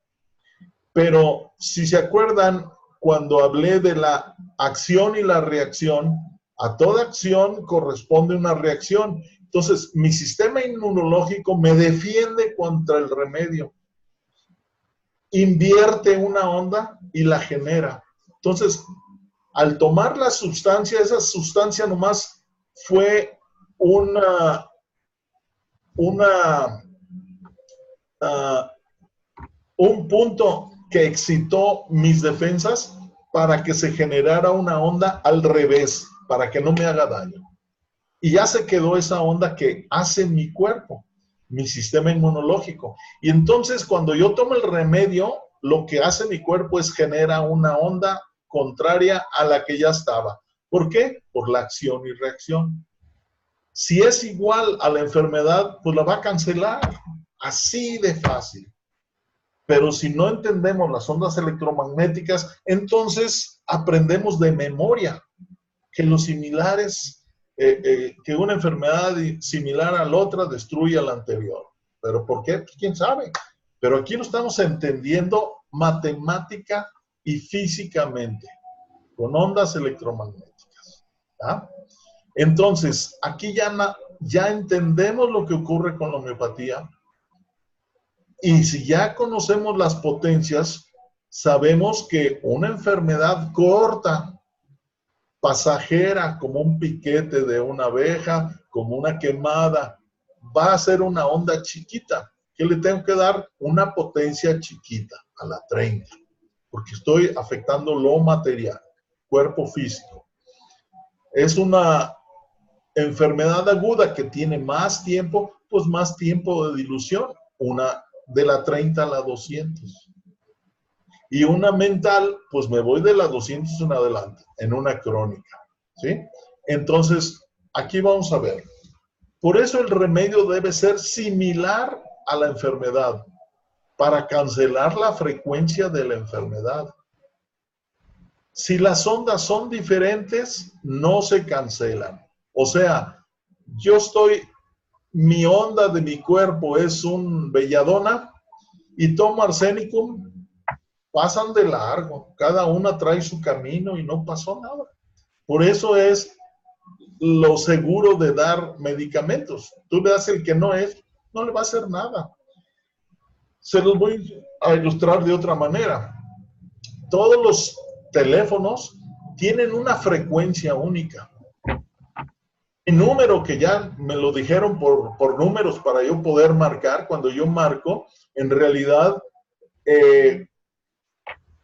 Pero si se acuerdan, cuando hablé de la acción y la reacción, a toda acción corresponde una reacción. Entonces, mi sistema inmunológico me defiende contra el remedio. Invierte una onda y la genera. Entonces, al tomar la sustancia, esa sustancia nomás fue un punto que excitó mis defensas para que se generara una onda al revés, para que no me haga daño. Y ya se quedó esa onda que hace mi cuerpo, mi sistema inmunológico. Y entonces cuando yo tomo el remedio, lo que hace mi cuerpo es genera una onda contraria a la que ya estaba. ¿Por qué? Por la acción y reacción. Si es igual a la enfermedad, pues la va a cancelar. Así de fácil. Pero si no entendemos las ondas electromagnéticas, entonces aprendemos de memoria que los similares, que una enfermedad similar a la otra destruye a la anterior. ¿Pero por qué? Pues quién sabe. Pero aquí lo estamos entendiendo matemática y físicamente, con ondas electromagnéticas. ¿Ah? Entonces, aquí ya entendemos lo que ocurre con la homeopatía. Y si ya conocemos las potencias, sabemos que una enfermedad corta, pasajera, como un piquete de una abeja, como una quemada, va a ser una onda chiquita, que le tengo que dar una potencia chiquita, a la 30, porque estoy afectando lo material, cuerpo físico. Es una enfermedad aguda que tiene más tiempo, pues más tiempo de dilución, una de la 30 a la 200. Y una mental, pues me voy de la 200 en adelante, en una crónica, ¿sí? Entonces, aquí vamos a ver. Por eso el remedio debe ser similar a la enfermedad, para cancelar la frecuencia de la enfermedad. Si las ondas son diferentes, no se cancelan. O sea, mi onda de mi cuerpo es un belladona y tomo arsénicum, pasan de largo. Cada una trae su camino y no pasó nada. Por eso es lo seguro de dar medicamentos. Tú le das el que no es, no le va a hacer nada. Se los voy a ilustrar de otra manera. Todos los teléfonos tienen una frecuencia única. Mi número, que ya me lo dijeron por números para yo poder marcar, cuando yo marco, en realidad el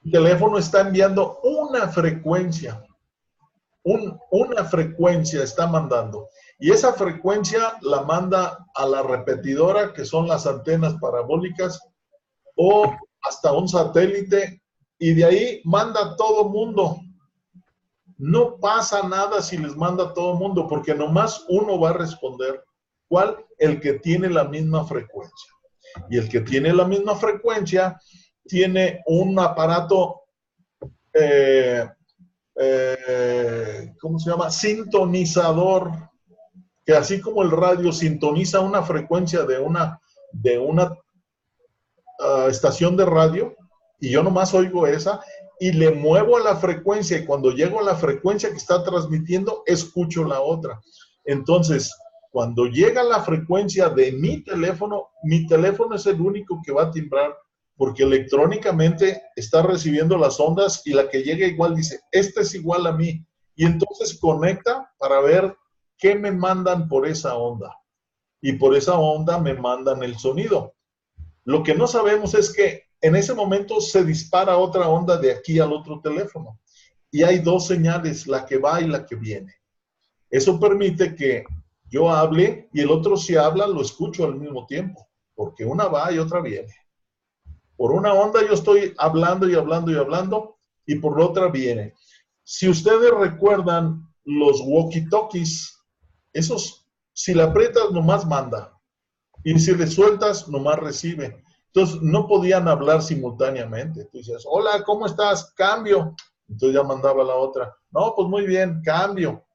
teléfono está enviando una frecuencia. Una frecuencia está mandando. Y esa frecuencia la manda a la repetidora, que son las antenas parabólicas, o hasta un satélite y de ahí manda a todo mundo. No pasa nada si les manda a todo mundo, porque nomás uno va a responder. ¿Cuál? El que tiene la misma frecuencia. Y el que tiene la misma frecuencia tiene un aparato, ¿cómo se llama? Sintonizador, que así como el radio sintoniza una frecuencia de una estación de radio, y yo nomás oigo esa, y le muevo a la frecuencia, y cuando llego a la frecuencia que está transmitiendo, escucho la otra. Entonces, cuando llega la frecuencia de mi teléfono es el único que va a timbrar, porque electrónicamente está recibiendo las ondas, y la que llega igual dice, este es igual a mí, y entonces conecta para ver qué me mandan por esa onda, y por esa onda me mandan el sonido. Lo que no sabemos es que en ese momento se dispara otra onda de aquí al otro teléfono, y hay dos señales, la que va y la que viene. Eso permite que yo hable y el otro, si habla, lo escucho al mismo tiempo, porque una va y otra viene. Por una onda yo estoy hablando y hablando y hablando, y por la otra viene. Si ustedes recuerdan los walkie-talkies, esos, si le aprietas, nomás manda. Y si le sueltas, nomás recibe. Entonces, no podían hablar simultáneamente. Tú dices, hola, ¿cómo estás? Cambio. Entonces ya mandaba la otra. No, pues muy bien, cambio.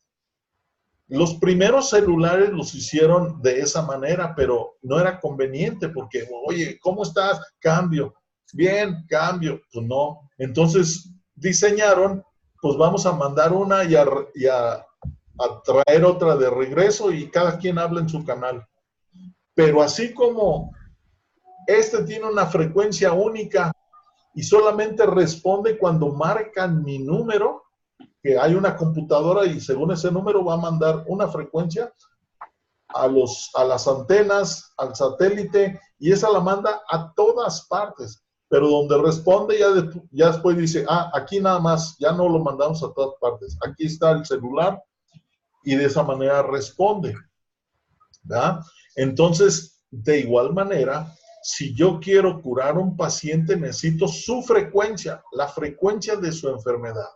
Los primeros celulares los hicieron de esa manera, pero no era conveniente porque, oye, ¿cómo estás? Cambio. Bien, cambio. Pues no. Entonces diseñaron, pues vamos a mandar una y a traer otra de regreso, y cada quien habla en su canal. Pero así como este tiene una frecuencia única y solamente responde cuando marcan mi número, que hay una computadora y según ese número va a mandar una frecuencia a las antenas, al satélite, y esa la manda a todas partes. Pero donde responde ya después dice, aquí nada más, ya no lo mandamos a todas partes. Aquí está el celular, y de esa manera responde, ¿verdad? Entonces, de igual manera, si yo quiero curar a un paciente, necesito su frecuencia, la frecuencia de su enfermedad.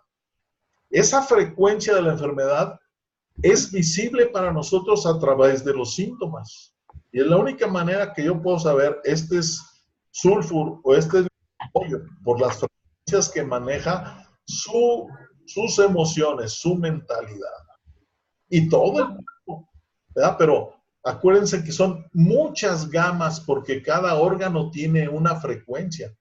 Esa frecuencia de la enfermedad es visible para nosotros a través de los síntomas. Y es la única manera que yo puedo saber, este es sulfur o este es pollo, por las frecuencias que maneja sus emociones, su mentalidad. Y todo el cuerpo, ¿verdad? Pero acuérdense que son muchas gamas, porque cada órgano tiene una frecuencia,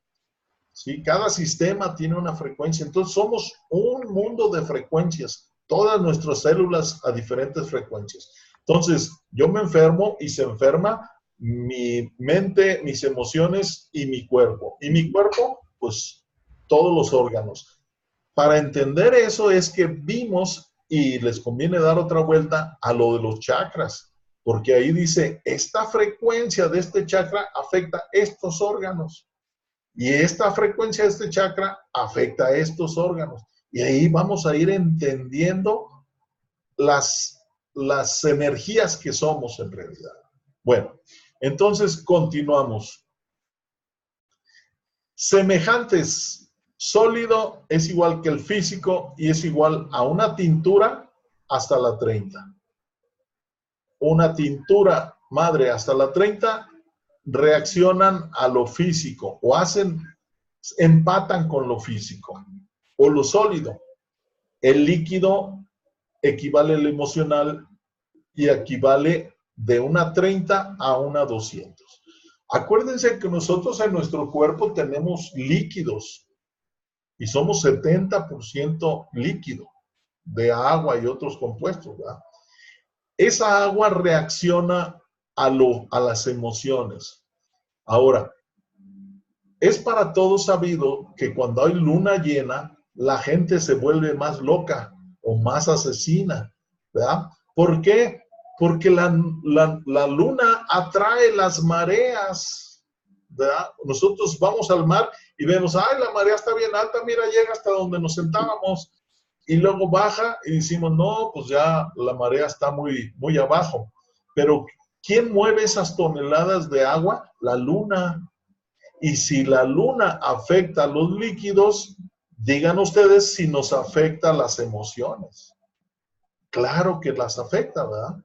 ¿sí? Cada sistema tiene una frecuencia. Entonces somos un mundo de frecuencias, todas nuestras células a diferentes frecuencias. Entonces yo me enfermo y se enferma mi mente, mis emociones y mi cuerpo. Y mi cuerpo, pues todos los órganos. Para entender eso es que vimos, y les conviene dar otra vuelta a lo de los chakras, porque ahí dice, esta frecuencia de este chakra afecta estos órganos, y esta frecuencia de este chakra afecta a estos órganos. Y ahí vamos a ir entendiendo las energías que somos en realidad. Bueno, entonces continuamos. Semejantes. Sólido es igual que el físico y es igual a una tintura hasta la 30. Una tintura madre hasta la 30 reaccionan a lo físico o empatan con lo físico o lo sólido. El líquido equivale al emocional y equivale de una 30 a una 200. Acuérdense que nosotros en nuestro cuerpo tenemos líquidos y somos 70% líquido de agua y otros compuestos, ¿verdad? Esa agua reacciona a las emociones. Ahora, es para todos sabido que cuando hay luna llena, la gente se vuelve más loca o más asesina, ¿verdad? ¿Por qué? Porque la luna atrae las mareas, ¿verdad? Nosotros vamos al mar y vemos, ay, la marea está bien alta, mira, llega hasta donde nos sentábamos, y luego baja y decimos, no, pues ya la marea está muy, muy abajo. Pero ¿quién mueve esas toneladas de agua? La luna. Y si la luna afecta a los líquidos, digan ustedes si nos afecta a las emociones. Claro que las afecta, ¿verdad?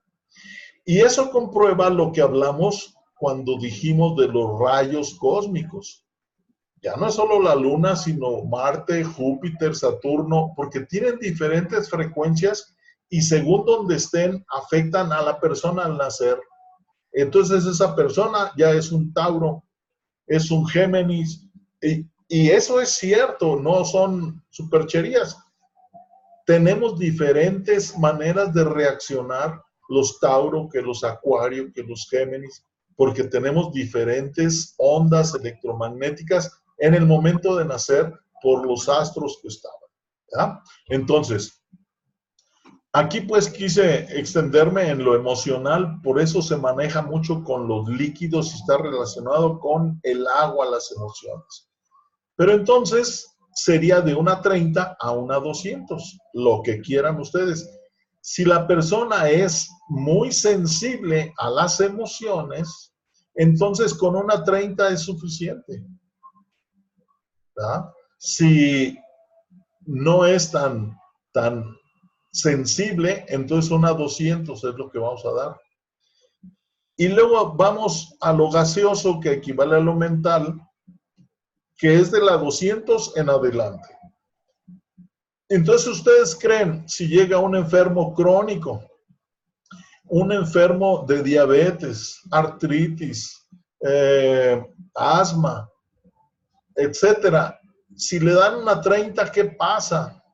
Y eso comprueba lo que hablamos cuando dijimos de los rayos cósmicos. Ya no es solo la luna, sino Marte, Júpiter, Saturno, porque tienen diferentes frecuencias y según donde estén, afectan a la persona al nacer. Entonces esa persona ya es un Tauro, es un Géminis, y eso es cierto, no son supercherías. Tenemos diferentes maneras de reaccionar los Tauro, que los Acuario, que los Géminis, porque tenemos diferentes ondas electromagnéticas en el momento de nacer por los astros que estaban, ¿ya? Entonces, aquí pues quise extenderme en lo emocional, por eso se maneja mucho con los líquidos y está relacionado con el agua, las emociones. Pero entonces sería de una 30 a una 200, lo que quieran ustedes. Si la persona es muy sensible a las emociones, entonces con una 30 es suficiente, ¿verdad? Si no es tan sensible, entonces una 200 es lo que vamos a dar. Y luego vamos a lo gaseoso, que equivale a lo mental, que es de la 200 en adelante. Entonces ustedes creen, si llega un enfermo crónico, un enfermo de diabetes, artritis, asma, etcétera, si le dan una 30, ¿qué pasa?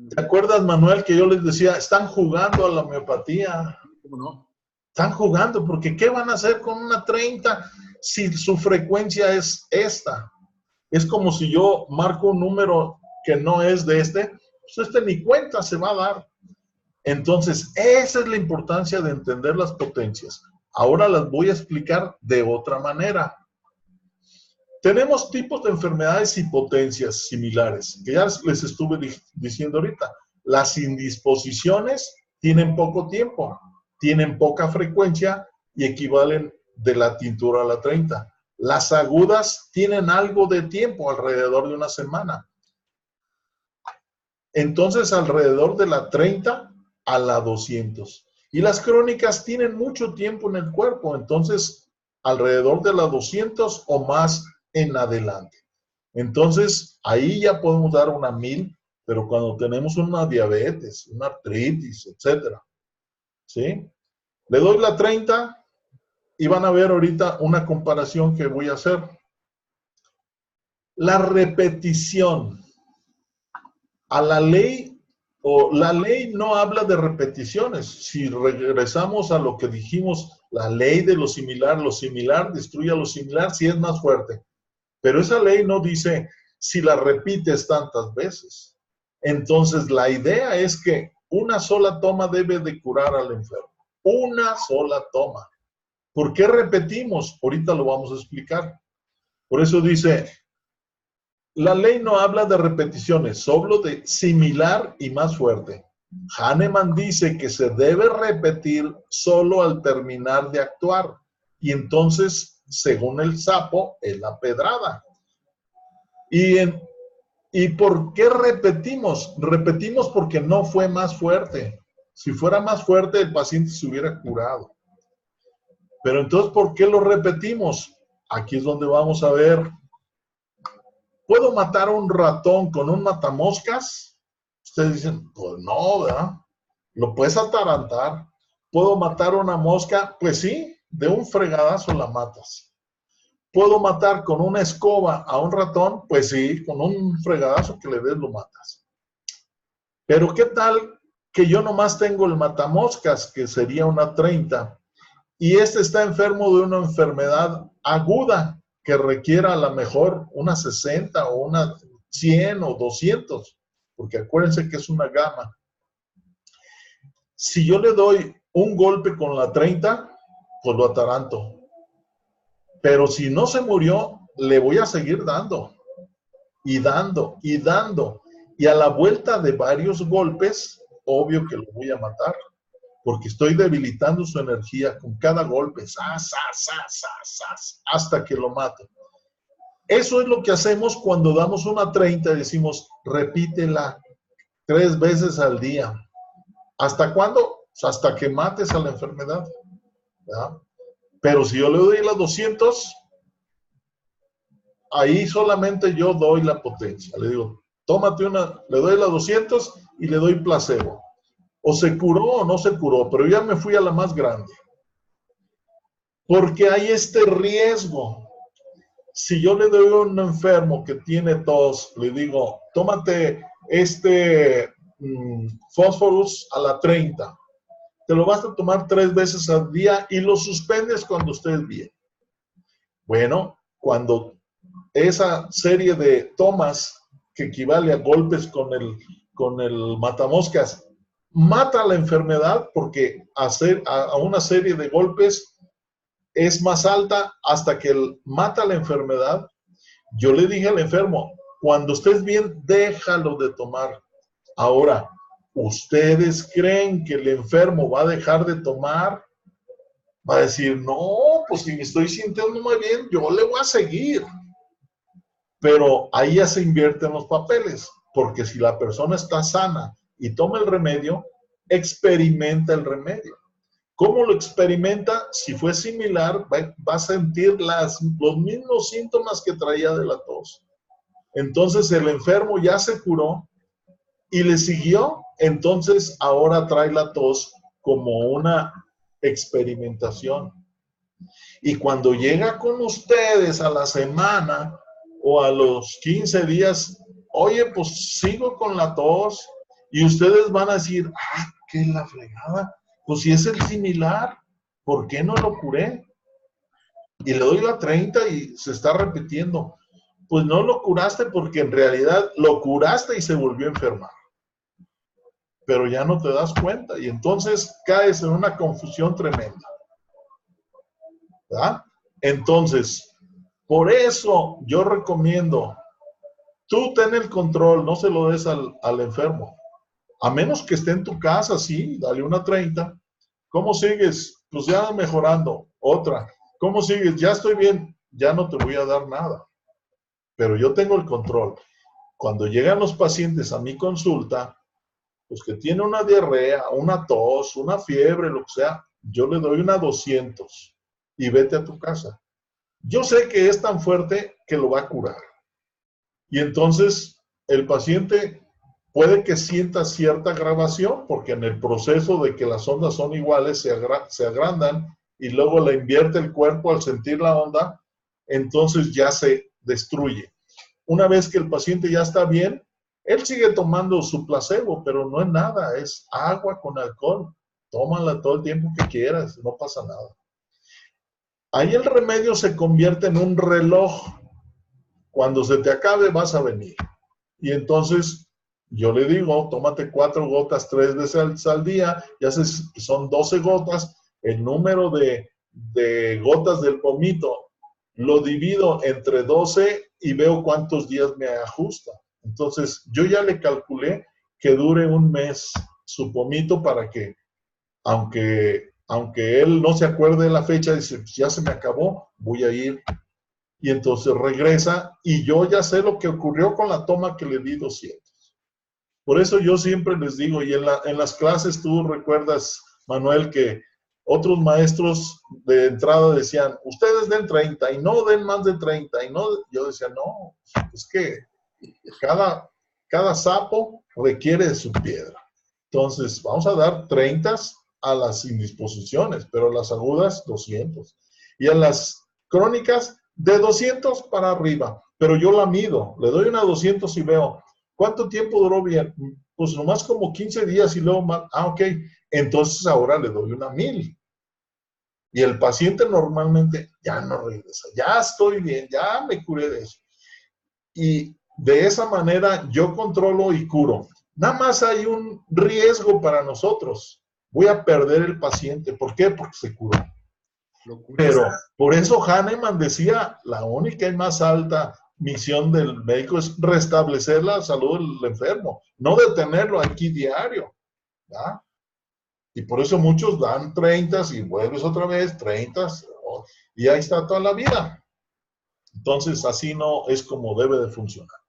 ¿Te acuerdas, Manuel, que yo les decía, están jugando a la homeopatía? ¿Cómo no? Están jugando, porque ¿qué van a hacer con una 30 si su frecuencia es esta? Es como si yo marco un número que no es de pues ni cuenta se va a dar. Entonces, esa es la importancia de entender las potencias. Ahora las voy a explicar de otra manera. Tenemos tipos de enfermedades y potencias similares, que ya les estuve diciendo ahorita. Las indisposiciones tienen poco tiempo, tienen poca frecuencia y equivalen de la tintura a la 30. Las agudas tienen algo de tiempo, alrededor de una semana. Entonces, alrededor de la 30 a la 200. Y las crónicas tienen mucho tiempo en el cuerpo, entonces, alrededor de la 200 o más en adelante. Entonces, ahí ya podemos dar una 1000, pero cuando tenemos una diabetes, una artritis, etcétera, ¿sí? Le doy la 30 y van a ver ahorita una comparación que voy a hacer. La repetición. A la ley, o la ley no habla de repeticiones. Si regresamos a lo que dijimos, la ley de lo similar destruye a lo similar si es más fuerte. Pero esa ley no dice si la repites tantas veces. Entonces, la idea es que una sola toma debe de curar al enfermo. Una sola toma. ¿Por qué repetimos? Ahorita lo vamos a explicar. Por eso dice, la ley no habla de repeticiones, solo de similar y más fuerte. Hahnemann dice que se debe repetir solo al terminar de actuar. Y entonces, según el sapo, es la pedrada. ¿Y por qué repetimos? Repetimos porque no fue más fuerte. Si fuera más fuerte, el paciente se hubiera curado. Pero entonces, ¿por qué lo repetimos? Aquí es donde vamos a ver. ¿Puedo matar a un ratón con un matamoscas? Ustedes dicen, pues no, ¿verdad? Lo puedes atarantar. ¿Puedo matar a una mosca? Pues sí, de un fregadazo la matas. ¿Puedo matar con una escoba a un ratón? Pues sí, con un fregadazo que le des lo matas. Pero ¿qué tal que yo nomás tengo el matamoscas, que sería una 30, y este está enfermo de una enfermedad aguda que requiera a lo mejor una 60 o una 100 o 200, porque acuérdense que es una gama. Si yo le doy un golpe con la 30, pues lo ataranto. Pero si no se murió, le voy a seguir dando y dando y dando. Y a la vuelta de varios golpes, obvio que lo voy a matar, porque estoy debilitando su energía con cada golpe, hasta que lo mato. Eso es lo que hacemos cuando damos una 30 y decimos, repítela 3 veces al día. ¿Hasta cuándo? Pues hasta que mates a la enfermedad, ¿verdad? Pero si yo le doy las 200, ahí solamente yo doy la potencia. Le digo, tómate una, le doy las 200 y le doy placebo. O se curó o no se curó, pero ya me fui a la más grande. Porque hay este riesgo. Si yo le doy a un enfermo que tiene tos, le digo, tómate este fósforos a la 30. Te lo vas a tomar 3 veces al día y lo suspendes cuando estés bien. Bueno, cuando esa serie de tomas que equivale a golpes con el matamoscas mata la enfermedad, porque hacer a una serie de golpes es más alta hasta que mata la enfermedad. Yo le dije al enfermo, cuando estés bien, déjalo de tomar. Ahora, ¿ustedes creen que el enfermo va a dejar de tomar? Va a decir, no, pues si me estoy sintiendo muy bien, yo le voy a seguir. Pero ahí ya se invierten los papeles, porque si la persona está sana y toma el remedio, experimenta el remedio. ¿Cómo lo experimenta? Si fue similar, va a sentir los mismos síntomas que traía de la tos. Entonces el enfermo ya se curó y le siguió, entonces ahora trae la tos como una experimentación. Y cuando llega con ustedes a la semana o a los 15 días, oye, pues sigo con la tos, y ustedes van a decir, ah, qué es la fregada, pues si es el similar, ¿por qué no lo curé? Y le doy la 30 y se está repitiendo. Pues no lo curaste porque en realidad lo curaste y se volvió a enfermar. Pero ya no te das cuenta y entonces caes en una confusión tremenda, ¿verdad? Entonces, por eso yo recomiendo, tú ten el control, no se lo des al enfermo. A menos que esté en tu casa, sí, dale una 30. ¿Cómo sigues? Pues ya mejorando. Otra. ¿Cómo sigues? Ya estoy bien. Ya no te voy a dar nada. Pero yo tengo el control. Cuando llegan los pacientes a mi consulta, pues que tiene una diarrea, una tos, una fiebre, lo que sea, yo le doy una 200 y vete a tu casa. Yo sé que es tan fuerte que lo va a curar. Y entonces el paciente puede que sienta cierta agravación, porque en el proceso de que las ondas son iguales se agrandan y luego la invierte el cuerpo al sentir la onda, entonces ya se destruye. Una vez que el paciente ya está bien, él sigue tomando su placebo, pero no es nada, es agua con alcohol. Tómala todo el tiempo que quieras, no pasa nada. Ahí el remedio se convierte en un reloj. Cuando se te acabe vas a venir. Y entonces yo le digo, tómate 4 gotas 3 veces al día, ya son 12 gotas, el número de gotas del pomito lo divido entre 12 y veo cuántos días me ajusta. Entonces yo ya le calculé que dure un mes su pomito para que, aunque él no se acuerde de la fecha, dice, pues ya se me acabó, voy a ir. Y entonces regresa y yo ya sé lo que ocurrió con la toma que le di 200. Por eso yo siempre les digo, y en las clases tú recuerdas, Manuel, que otros maestros de entrada decían, ustedes den 30 y no den más de 30. Y no, yo decía, no, es que cada sapo requiere de su piedra. Entonces, vamos a dar 30 a las indisposiciones, pero a las agudas 200. Y a las crónicas de 200 para arriba. Pero yo la mido, le doy una 200 y veo, ¿cuánto tiempo duró bien? Pues nomás como 15 días y luego más. Ah, ok. Entonces ahora le doy una 1000. Y el paciente normalmente ya no regresa. Ya estoy bien, ya me curé de eso. Y de esa manera yo controlo y curo. Nada más hay un riesgo para nosotros. Voy a perder el paciente. ¿Por qué? Porque se curó. Pero por eso Hahnemann decía, la única y más alta misión del médico es restablecer la salud del enfermo, no detenerlo aquí diario, ¿verdad? Y por eso muchos dan 30 y vuelves otra vez, 30, y ahí está toda la vida. Entonces, así no es como debe de funcionar.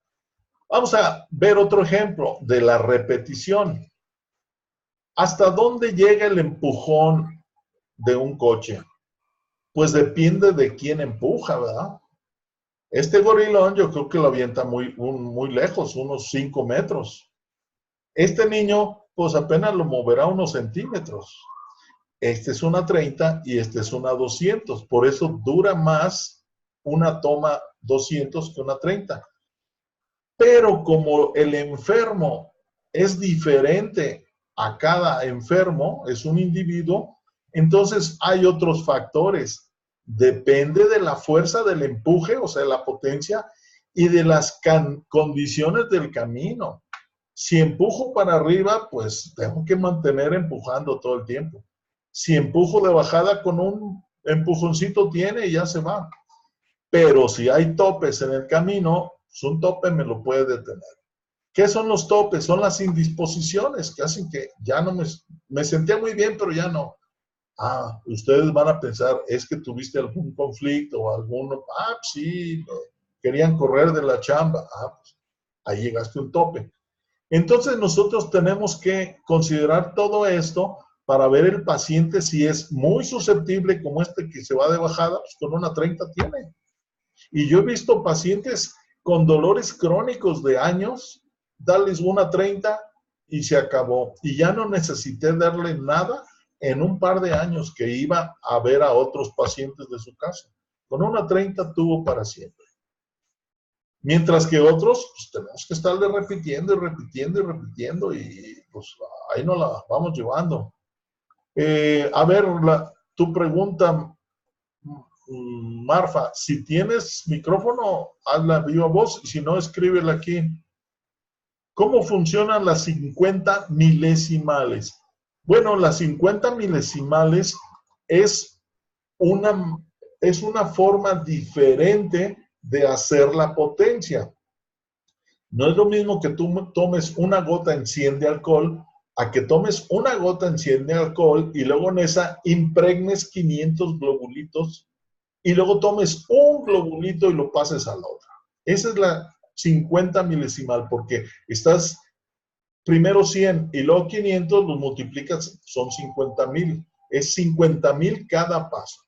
Vamos a ver otro ejemplo de la repetición. ¿Hasta dónde llega el empujón de un coche? Pues depende de quién empuja, ¿verdad? Este gorilón yo creo que lo avienta muy lejos, unos 5 metros. Este niño, pues apenas lo moverá unos centímetros. Este es una 30 y este es una 200. Por eso dura más una toma 200 que una 30. Pero como el enfermo es diferente a cada enfermo, es un individuo, entonces hay otros factores. Depende de la fuerza del empuje, o sea, la potencia, y de las condiciones del camino. Si empujo para arriba, pues tengo que mantener empujando todo el tiempo. Si empujo de bajada, con un empujoncito tiene y ya se va. Pero si hay topes en el camino, pues un tope me lo puede detener. ¿Qué son los topes? Son las indisposiciones que hacen que ya no me sentía muy bien, pero ya no. Ah, ustedes van a pensar, es que tuviste algún conflicto o alguno, sí, querían correr de la chamba. Pues ahí llegaste a un tope. Entonces nosotros tenemos que considerar todo esto para ver el paciente si es muy susceptible como este que se va de bajada, pues con una 30 tiene. Y yo he visto pacientes con dolores crónicos de años, darles una 30 y se acabó. Y ya no necesité darle nada en un par de años que iba a ver a otros pacientes de su casa. Con una 30 tuvo para siempre. Mientras que otros, pues tenemos que estarle repitiendo y repitiendo y repitiendo y pues ahí nos la vamos llevando. A ver, tu pregunta, Marfa, si tienes micrófono, hazla viva voz y si no, escríbela aquí. ¿Cómo funcionan las 50 milesimales? Bueno, las 50 milesimales es una forma diferente de hacer la potencia. No es lo mismo que tú tomes una gota en 100 de alcohol a que tomes una gota en 100 de alcohol y luego en esa impregnes 500 globulitos y luego tomes un globulito y lo pases a la otra. Esa es la 50 milesimal, porque estás primero 100 y luego 500, los multiplicas, son 50,000. Es 50,000 cada paso.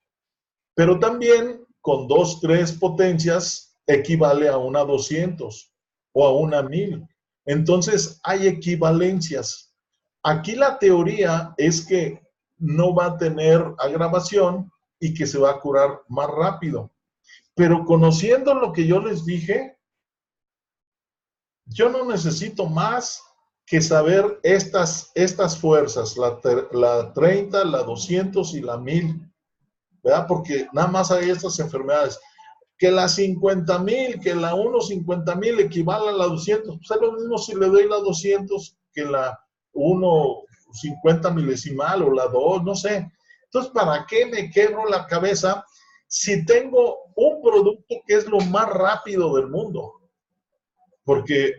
Pero también con 2, 3 potencias equivale a una 200 o a una 1000. Entonces hay equivalencias. Aquí la teoría es que no va a tener agravación y que se va a curar más rápido. Pero conociendo lo que yo les dije, yo no necesito más que saber estas fuerzas, la 30, la 200 y la 1000, ¿verdad? Porque nada más hay estas enfermedades. Que la 50,000, que la 1,50,000 equivale a la 200, pues es lo mismo si le doy la 200 que la 1,50 milesimal o la 2, no sé. Entonces, ¿para qué me quebro la cabeza si tengo un producto que es lo más rápido del mundo? Porque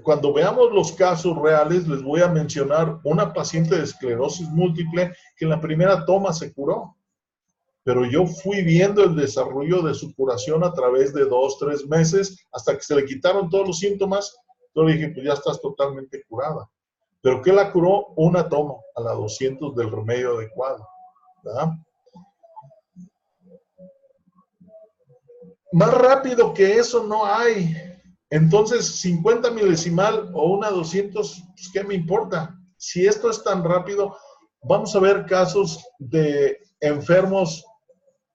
cuando veamos los casos reales, les voy a mencionar una paciente de esclerosis múltiple que en la primera toma se curó. Pero yo fui viendo el desarrollo de su curación a través de 2, 3 meses, hasta que se le quitaron todos los síntomas. Yo le dije, pues ya estás totalmente curada. ¿Pero qué la curó? Una toma a la 200 del remedio adecuado, ¿verdad? Más rápido que eso no hay. Entonces, 50 milesimal o una 200, pues, ¿qué me importa? Si esto es tan rápido, vamos a ver casos de enfermos,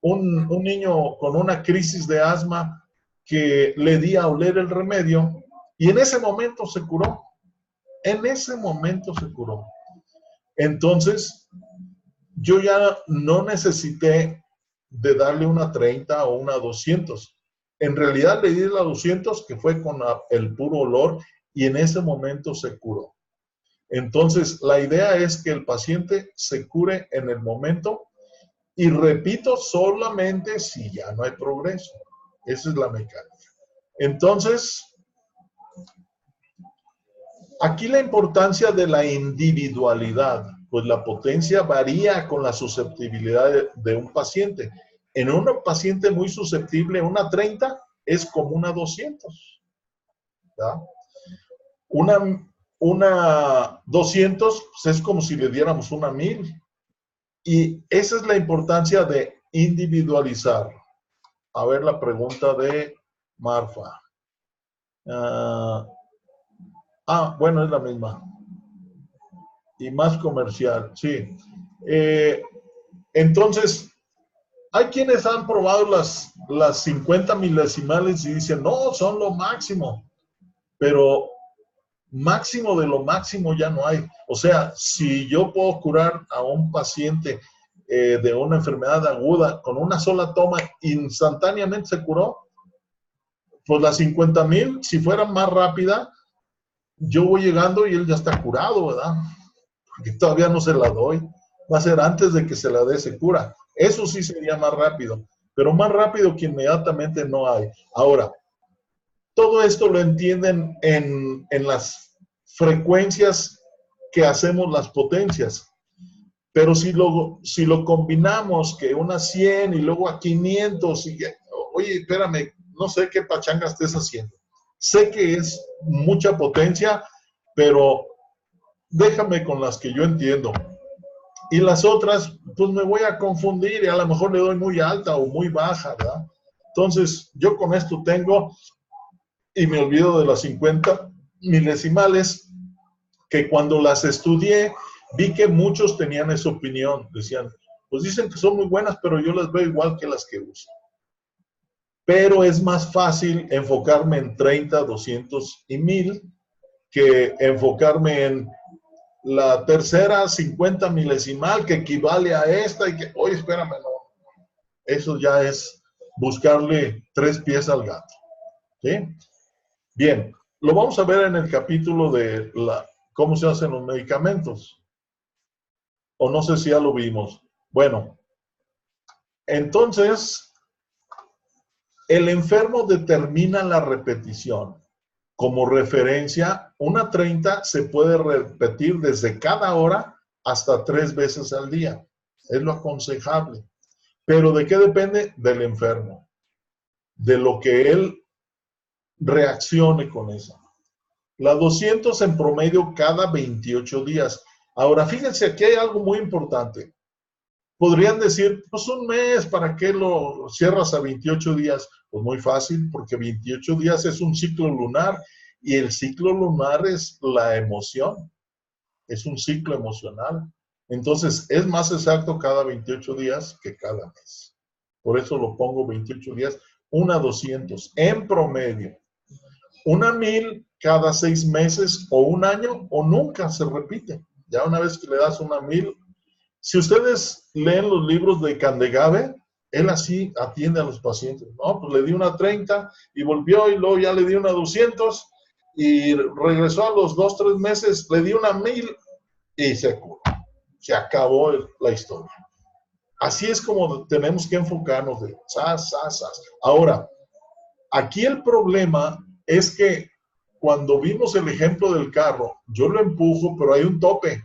un niño con una crisis de asma que le di a oler el remedio y en ese momento se curó. En ese momento se curó. Entonces, yo ya no necesité de darle una 30 o una 200. En realidad le di la 200, que fue con el puro olor, y en ese momento se curó. Entonces, la idea es que el paciente se cure en el momento y repito, solamente si ya no hay progreso. Esa es la mecánica. Entonces, aquí la importancia de la individualidad, pues la potencia varía con la susceptibilidad de un paciente. En un paciente muy susceptible, una 30 es como una 200. ¿Ya? Una 200 pues es como si le diéramos una 1000. Y esa es la importancia de individualizar. A ver la pregunta de Marfa. Bueno, es la misma. Y más comercial, sí. Entonces, hay quienes han probado las 50 milesimales y dicen, no, son lo máximo. Pero máximo de lo máximo ya no hay. O sea, si yo puedo curar a un paciente de una enfermedad aguda con una sola toma, instantáneamente se curó, pues las 50,000, si fuera más rápida, yo voy llegando y él ya está curado, ¿verdad? Porque todavía no se la doy. Va a ser antes de que se la dé, se cura. Eso sí sería más rápido, pero más rápido que inmediatamente no hay. Ahora, todo esto lo entienden en las frecuencias que hacemos las potencias. Pero si lo combinamos, que una 100 y luego a 500, y oye, espérame, no sé qué pachanga estés haciendo. Sé que es mucha potencia, pero déjame con las que yo entiendo. Y las otras, pues me voy a confundir y a lo mejor le doy muy alta o muy baja, ¿verdad? Entonces, yo con esto tengo, y me olvido de las 50 milesimales, que cuando las estudié, vi que muchos tenían esa opinión. Decían, pues dicen que son muy buenas, pero yo las veo igual que las que uso. Pero es más fácil enfocarme en 30, 200 y 1000 que enfocarme en la tercera 50 milesimal que equivale a esta y que, oye, espérame, no. Eso ya es buscarle 3 pies al gato. ¿Sí? Bien, lo vamos a ver en el capítulo de cómo se hacen los medicamentos. O no sé si ya lo vimos. Bueno, entonces, el enfermo determina la repetición. Como referencia, una 30 se puede repetir desde cada hora hasta 3 veces al día. Es lo aconsejable. ¿Pero de qué depende? Del enfermo. De lo que él reaccione con eso. La 200 en promedio cada 28 días. Ahora, fíjense, aquí hay algo muy importante. Podrían decir, pues un mes, ¿para qué lo cierras a 28 días? Pues muy fácil, porque 28 días es un ciclo lunar y el ciclo lunar es la emoción, es un ciclo emocional. Entonces, es más exacto cada 28 días que cada mes. Por eso lo pongo 28 días, una 200 en promedio. Una 1000 cada 6 meses o un año o nunca se repite. Ya una vez que le das una 1000, si ustedes leen los libros de Candegave, él así atiende a los pacientes. No, pues le di una 30 y volvió y luego ya le di una 200 y regresó a los 2, 3 meses, le di una 1000 y se curó. Se acabó la historia. Así es como tenemos que enfocarnos de sas. Ahora, aquí el problema es que cuando vimos el ejemplo del carro, yo lo empujo, pero hay un tope.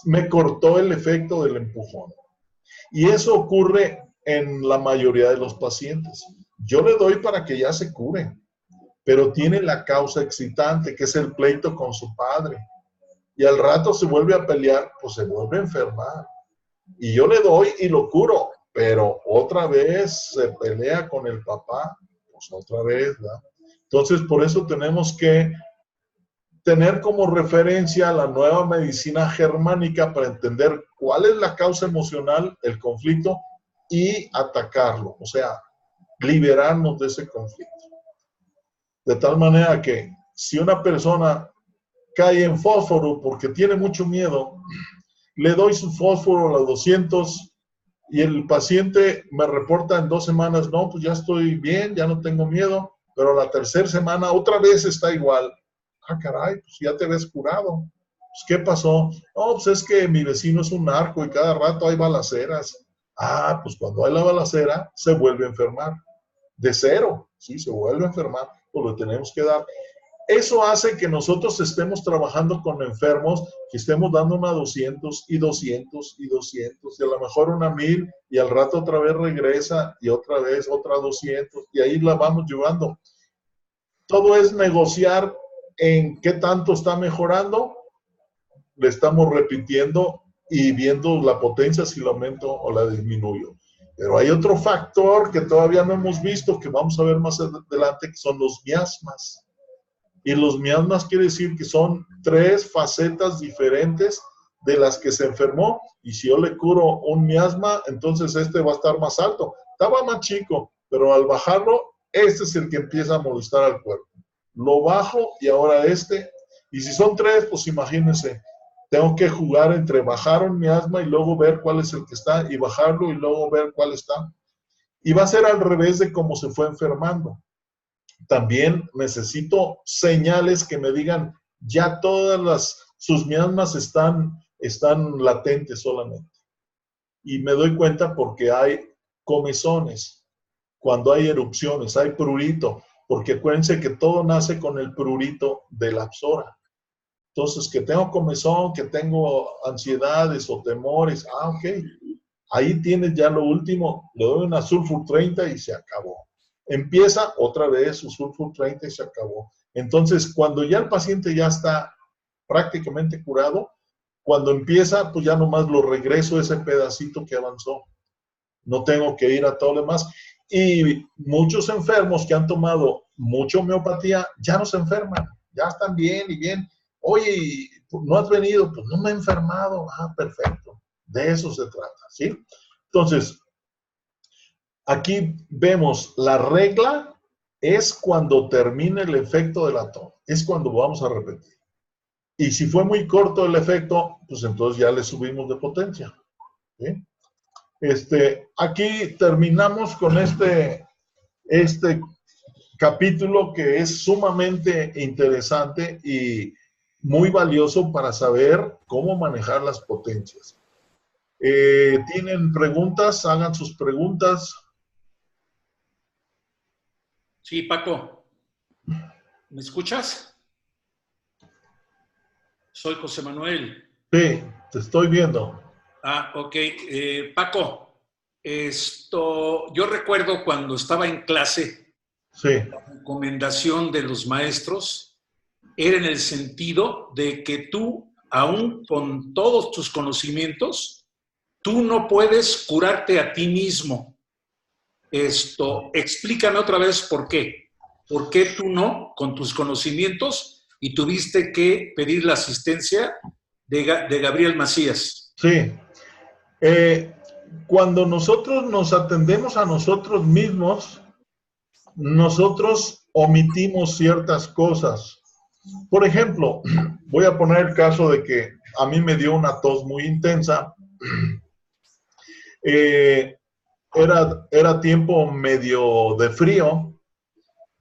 Me cortó el efecto del empujón. Y eso ocurre en la mayoría de los pacientes. Yo le doy para que ya se cure, pero tiene la causa excitante, que es el pleito con su padre. Y al rato se vuelve a pelear, pues se vuelve a enfermar. Y yo le doy y lo curo, pero otra vez se pelea con el papá, pues otra vez, ¿verdad? Entonces, por eso tenemos que tener como referencia la nueva medicina germánica para entender cuál es la causa emocional, el conflicto, y atacarlo, o sea, liberarnos de ese conflicto. De tal manera que si una persona cae en fósforo porque tiene mucho miedo, le doy su fósforo a los 200 y el paciente me reporta en 2 semanas, no, pues ya estoy bien, ya no tengo miedo, pero la tercera semana otra vez está igual. Ah, caray, pues ya te ves curado. Pues, ¿qué pasó? No, pues es que mi vecino es un narco y cada rato hay balaceras. Ah, pues cuando hay la balacera se vuelve a enfermar. De cero, sí, se vuelve a enfermar, pues lo tenemos que dar. eso hace que nosotros estemos trabajando con enfermos, que estemos dando una 200 y 200 y 200 y a lo mejor una 1000 y al rato otra vez regresa y otra vez otra 200 y ahí la vamos llevando. Todo es negociar en qué tanto está mejorando, le estamos repitiendo y viendo la potencia si la aumento o la disminuyo. Pero hay otro factor que todavía no hemos visto, que vamos a ver más adelante, que son los miasmas. Y los miasmas quiere decir que son 3 facetas diferentes de las que se enfermó. Y si yo le curo un miasma, entonces este va a estar más alto. Estaba más chico, pero al bajarlo, este es el que empieza a molestar al cuerpo. Lo bajo y ahora este. Y si son 3, pues imagínense, tengo que jugar entre bajar un miasma y luego ver cuál es el que está, y bajarlo y luego ver cuál está. Y va a ser al revés de cómo se fue enfermando. También necesito señales que me digan, ya todas sus miasmas están latentes solamente. Y me doy cuenta porque hay comezones, cuando hay erupciones, hay prurito, porque acuérdense que todo nace con el prurito de la psora. Entonces, que tengo comezón, que tengo ansiedades o temores, ok, ahí tienes ya lo último, le doy una sulfur 30 y se acabó. Empieza otra vez su sulfur 30 y se acabó. Entonces, cuando ya el paciente ya está prácticamente curado, cuando empieza, pues ya nomás lo regreso ese pedacito que avanzó. No tengo que ir a todo lo demás. Y muchos enfermos que han tomado mucha homeopatía ya no se enferman, ya están bien y bien. Oye, ¿no has venido? Pues no me he enfermado. Ah, perfecto. De eso se trata, ¿sí? Entonces, aquí vemos la regla es cuando termine el efecto de la toma. Es cuando vamos a repetir. Y si fue muy corto el efecto, pues entonces ya le subimos de potencia, ¿sí? Aquí terminamos con este capítulo que es sumamente interesante y muy valioso para saber cómo manejar las potencias. ¿Tienen preguntas? Hagan sus preguntas. Sí, Paco, ¿me escuchas? Soy José Manuel. Sí, te estoy viendo. Ah, ok. Paco, yo recuerdo cuando estaba en clase, Sí. la recomendación de los maestros era en el sentido de que tú, aún con todos tus conocimientos, tú no puedes curarte a ti mismo. Explícame otra vez por qué. ¿Por qué tú no, con tus conocimientos, y tuviste que pedir la asistencia de Gabriel Macías? Sí. Cuando nosotros nos atendemos a nosotros mismos, nosotros omitimos ciertas cosas. Por ejemplo, voy a poner el caso de que a mí me dio una tos muy intensa. Era tiempo medio de frío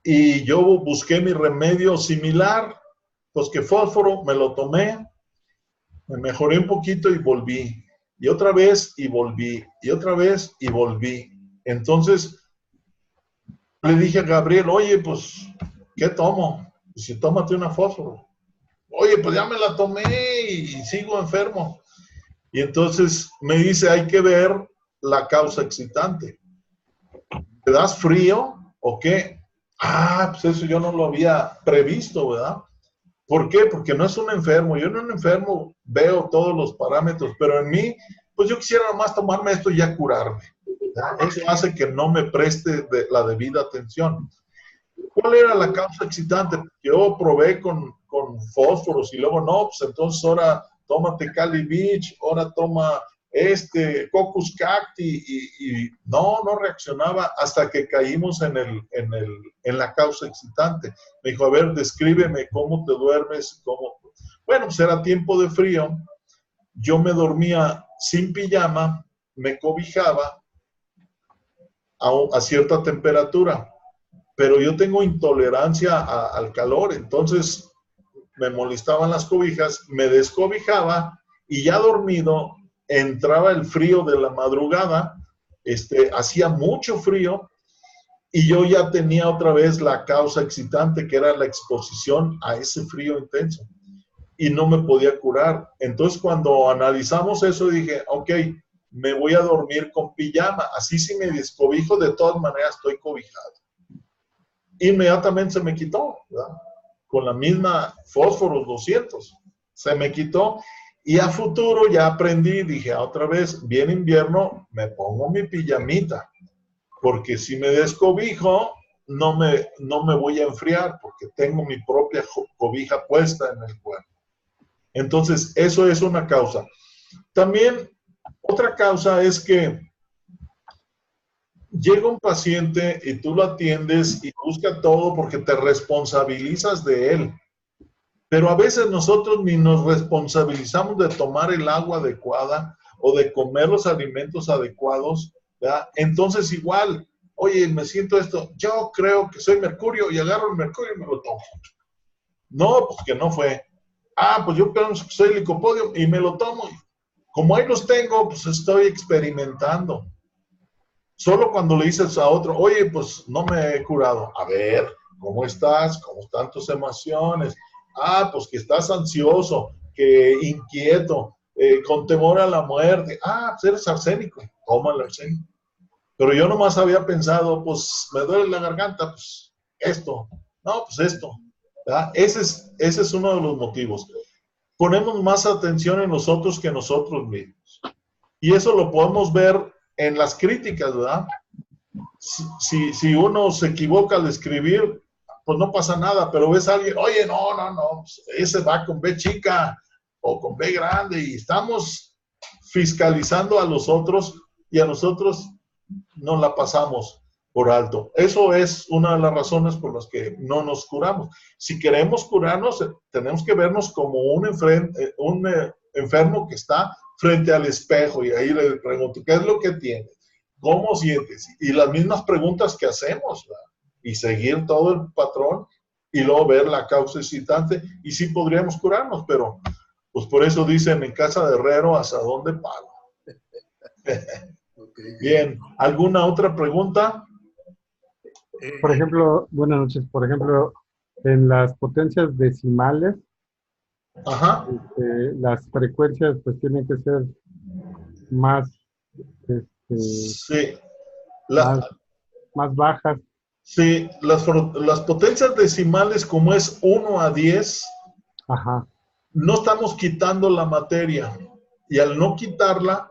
y yo busqué mi remedio similar, pues que fósforo, me lo tomé, me mejoré un poquito y volví. Y otra vez y volví. Y otra vez y volví. Entonces le dije a Gabriel, oye, pues, ¿qué tomo? Pues si tómate una fósforo. Oye, pues ya me la tomé y sigo enfermo. Y entonces me dice, hay que ver la causa excitante. ¿Te das frío o qué? Ah, pues eso yo no lo había previsto, ¿verdad? ¿Por qué? Porque no es un enfermo. Yo en un enfermo veo todos los parámetros, pero en mí, pues yo quisiera nomás tomarme esto y ya curarme, ¿verdad? Eso hace que no me preste la debida atención. ¿Cuál era la causa excitante? Yo probé con fósforos y luego no, pues entonces ahora tómate Cali Beach, ahora toma Cocos Cacti y no reaccionaba hasta que caímos en la causa excitante. Me dijo, a ver, descríbeme cómo te duermes, cómo. Bueno, pues era tiempo de frío, yo me dormía sin pijama, me cobijaba a cierta temperatura, pero yo tengo intolerancia al calor, entonces me molestaban las cobijas, me descobijaba y ya dormido entraba el frío de la madrugada, hacía mucho frío Y yo ya tenía otra vez la causa excitante, que era la exposición a ese frío intenso. Y no me podía curar. Entonces, cuando analizamos eso, dije, ok, me voy a dormir con pijama. Así si me descobijo, de todas maneras estoy cobijado. Inmediatamente se me quitó, ¿verdad? Con la misma fósforos 200. Se me quitó. Y a futuro ya aprendí, dije, otra vez, viene invierno, me pongo mi pijamita. Porque si me descobijo, no me voy a enfriar, porque tengo mi propia cobija puesta en el cuerpo. Entonces, eso es una causa. También, otra causa es que llega un paciente y tú lo atiendes y busca todo porque te responsabilizas de él. Pero a veces nosotros ni nos responsabilizamos de tomar el agua adecuada o de comer los alimentos adecuados, ¿verdad? Entonces igual, oye, me siento esto, yo creo que soy mercurio y agarro el mercurio y me lo tomo. No, pues que no fue. Ah, pues yo pienso que soy licopodio y me lo tomo. Como ahí los tengo, pues estoy experimentando. Solo cuando le dices a otro, oye, pues no me he curado. A ver, ¿cómo estás? ¿Cómo están tus emociones? Ah, pues que estás ansioso, que inquieto, con temor a la muerte. Ah, pues eres arsénico. Toma el arsénico. Pero yo nomás había pensado, pues me duele la garganta, pues esto. No, pues esto. ¿Verdad? Ese es uno de los motivos. Ponemos más atención en nosotros que en nosotros mismos. Y eso lo podemos ver en las críticas, ¿verdad? Si uno se equivoca al escribir, pues no pasa nada, pero ves a alguien, oye, no, pues ese va con B chica o con B grande y estamos fiscalizando a los otros y a nosotros nos la pasamos por alto. Eso es una de las razones por las que no nos curamos. Si queremos curarnos, tenemos que vernos como un enfermo que está frente al espejo y ahí le pregunto, ¿qué es lo que tienes? ¿Cómo sientes? Y las mismas preguntas que hacemos, ¿verdad? Y seguir todo el patrón y luego ver la causa excitante y sí podríamos curarnos, pero pues por eso dicen en casa de herrero, asadón de palo. Okay. Bien, ¿alguna otra pregunta? Por ejemplo, buenas noches, por ejemplo, en las potencias decimales, ajá, las frecuencias pues tienen que ser más, sí, más bajas. Sí, las potencias decimales como es 1 a 10, ajá, no estamos quitando la materia y al no quitarla,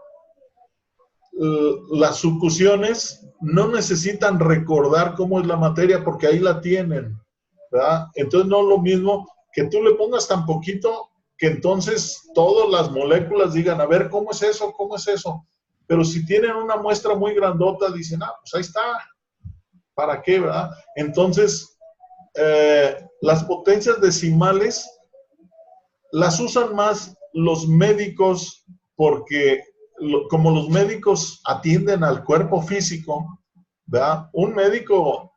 las sucusiones no necesitan recordar cómo es la materia porque ahí la tienen, ¿verdad? Entonces no es lo mismo que tú le pongas tan poquito que entonces todas las moléculas digan, a ver, ¿cómo es eso? ¿Cómo es eso? Pero si tienen una muestra muy grandota, dicen, ah, pues ahí está, ¿para qué, verdad? Entonces, las potencias decimales las usan más los médicos porque como los médicos atienden al cuerpo físico, ¿verdad? Un médico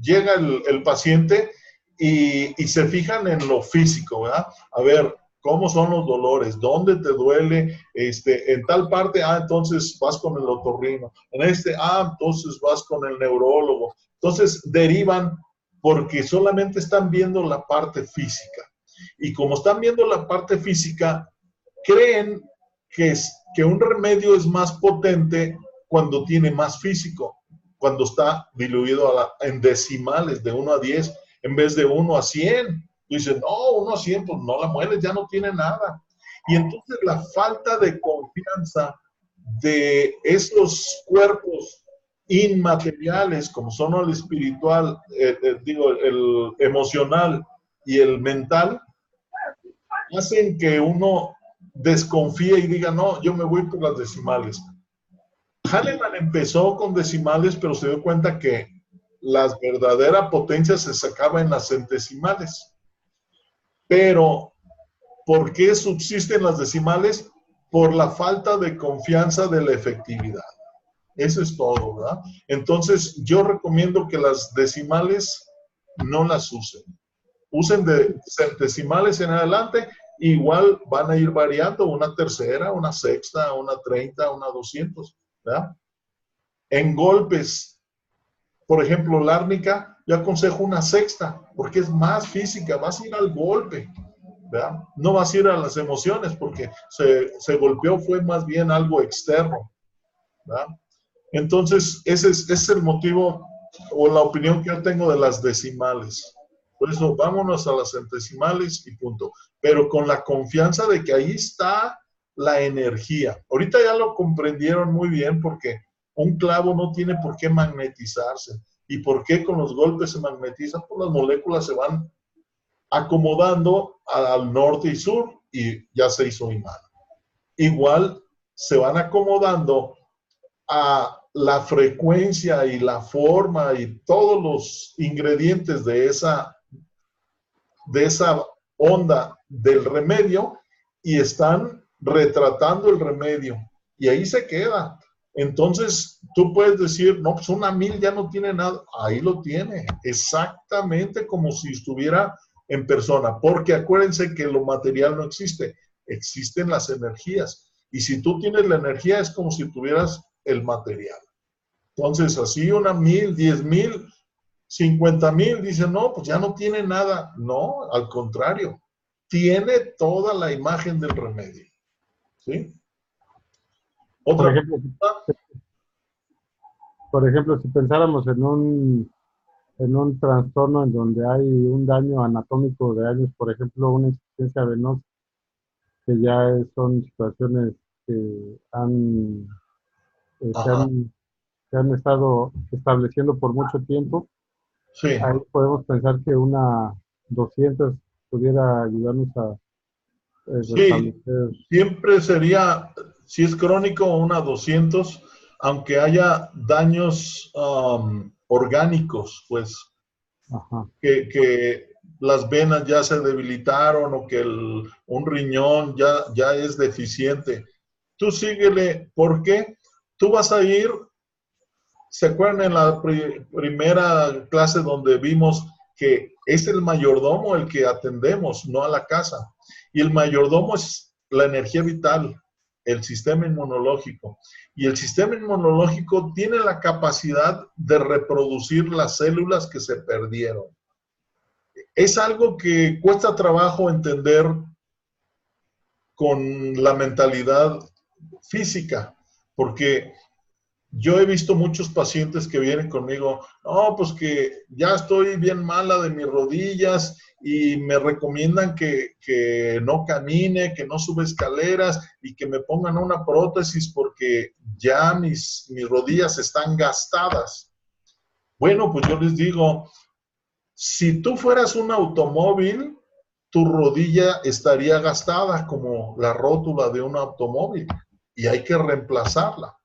llega el paciente y se fijan en lo físico, ¿verdad? A ver, ¿cómo son los dolores? ¿Dónde te duele? En tal parte, entonces vas con el otorrino. En entonces vas con el neurólogo. Entonces derivan porque solamente están viendo la parte física. Y como están viendo la parte física, creen que un remedio es más potente cuando tiene más físico, cuando está diluido en decimales de 1 a 10 en vez de 1 a 100. Dicen, no, 1 a 100, pues no la mueles, ya no tiene nada. Y entonces la falta de confianza de esos cuerpos inmateriales, como son el espiritual, el emocional y el mental, hacen que uno desconfíe y diga, no, yo me voy por las decimales. Hahnemann empezó con decimales, pero se dio cuenta que las verdaderas potencias se sacaban en las centesimales. Pero, ¿por qué subsisten las decimales? Por la falta de confianza de la efectividad. Eso es todo, ¿verdad? Entonces, yo recomiendo que las decimales no las usen. Usen de centesimales en adelante, igual van a ir variando una tercera, una sexta, una 30, una 200, ¿verdad? En golpes por ejemplo, la árnica, yo aconsejo una sexta, porque es más física, vas a ir al golpe, ¿verdad? No vas a ir a las emociones, porque se golpeó, fue más bien algo externo, ¿verdad? Entonces, ese es el motivo o la opinión que yo tengo de las decimales. Por eso, vámonos a las centesimales y punto. Pero con la confianza de que ahí está la energía. Ahorita ya lo comprendieron muy bien porque un clavo no tiene por qué magnetizarse. ¿Y por qué con los golpes se magnetiza? Pues las moléculas se van acomodando al norte y sur y ya se hizo imán. Igual se van acomodando a la frecuencia y la forma y todos los ingredientes de esa onda del remedio y están retratando el remedio. Y ahí se queda. Entonces, tú puedes decir, no, pues una 1000 ya no tiene nada. Ahí lo tiene, exactamente como si estuviera en persona. Porque acuérdense que lo material no existe, existen las energías. Y si tú tienes la energía, es como si tuvieras el material. Entonces, así una 1000, 10,000, 50,000, dicen, no, pues ya no tiene nada. No, al contrario, tiene toda la imagen del remedio. ¿Sí? Otra pregunta. Por ejemplo, si pensáramos en un trastorno en donde hay un daño anatómico de años, por ejemplo, una insuficiencia venosa, que ya son situaciones que se han, se han estado estableciendo por mucho tiempo, Sí. ahí podemos pensar que una 200 pudiera ayudarnos a Sí, restablecer. siempre sería, si es crónico, una 200, aunque haya daños orgánicos, pues Ajá. que las venas ya se debilitaron o que un riñón ya es deficiente. Tú síguele, porque tú vas a ir, ¿se acuerdan en la primera clase donde vimos que es el mayordomo el que atendemos, no a la casa? Y el mayordomo es la energía vital, el sistema inmunológico. Y el sistema inmunológico tiene la capacidad de reproducir las células que se perdieron. Es algo que cuesta trabajo entender con la mentalidad física, porque yo he visto muchos pacientes que vienen conmigo, no, pues que ya estoy bien mala de mis rodillas y me recomiendan que no camine, que no suba escaleras y que me pongan una prótesis porque ya mis rodillas están gastadas. Bueno, pues yo les digo, si tú fueras un automóvil, tu rodilla estaría gastada como la rótula de un automóvil y hay que reemplazarla.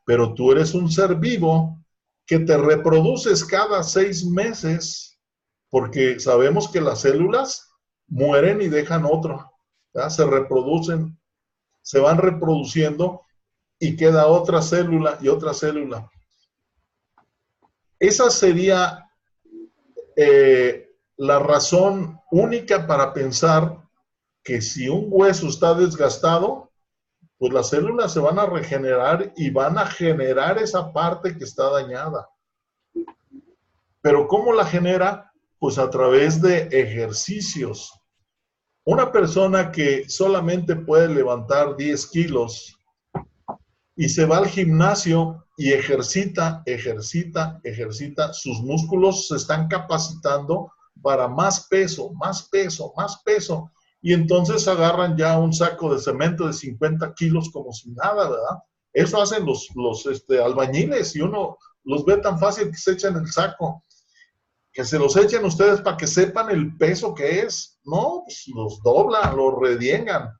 Pero tú eres un ser vivo que te reproduces cada 6 meses, porque sabemos que las células mueren y dejan otro, ¿verdad? Se reproducen, se van reproduciendo y queda otra célula y otra célula. Esa sería la razón única para pensar que si un hueso está desgastado, pues las células se van a regenerar y van a generar esa parte que está dañada. Pero ¿cómo la genera? Pues a través de ejercicios. Una persona que solamente puede levantar 10 kilos y se va al gimnasio y ejercita, sus músculos se están capacitando para más peso, más peso, más peso. Y entonces agarran ya un saco de cemento de 50 kilos como si nada, ¿verdad? Eso hacen los albañiles y uno los ve tan fácil que se echan el saco. Que se los echen ustedes para que sepan el peso que es. No, pues los doblan, los rediengan.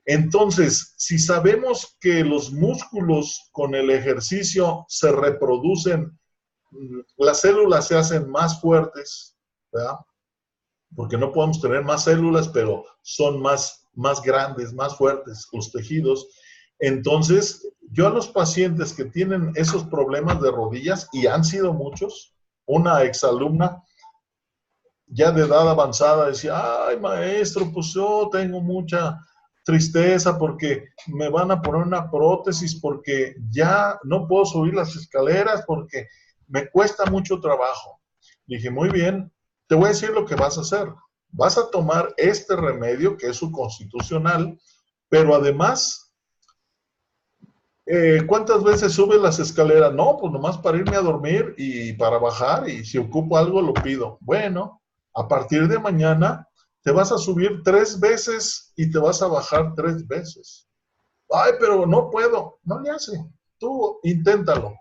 Entonces, si sabemos que los músculos con el ejercicio se reproducen, las células se hacen más fuertes, ¿verdad? Porque no podemos tener más células, pero son más grandes, más fuertes los tejidos. Entonces, yo a los pacientes que tienen esos problemas de rodillas, y han sido muchos, una exalumna ya de edad avanzada decía, ay maestro, pues yo tengo mucha tristeza porque me van a poner una prótesis, porque ya no puedo subir las escaleras, porque me cuesta mucho trabajo. Le dije, muy bien, te voy a decir lo que vas a hacer. Vas a tomar este remedio, que es su constitucional, pero además, ¿cuántas veces subes las escaleras? No, pues nomás para irme a dormir y para bajar, y si ocupo algo lo pido. Bueno, a partir de mañana te vas a subir 3 veces y te vas a bajar 3 veces. Ay, pero no puedo. No le hace. Tú inténtalo.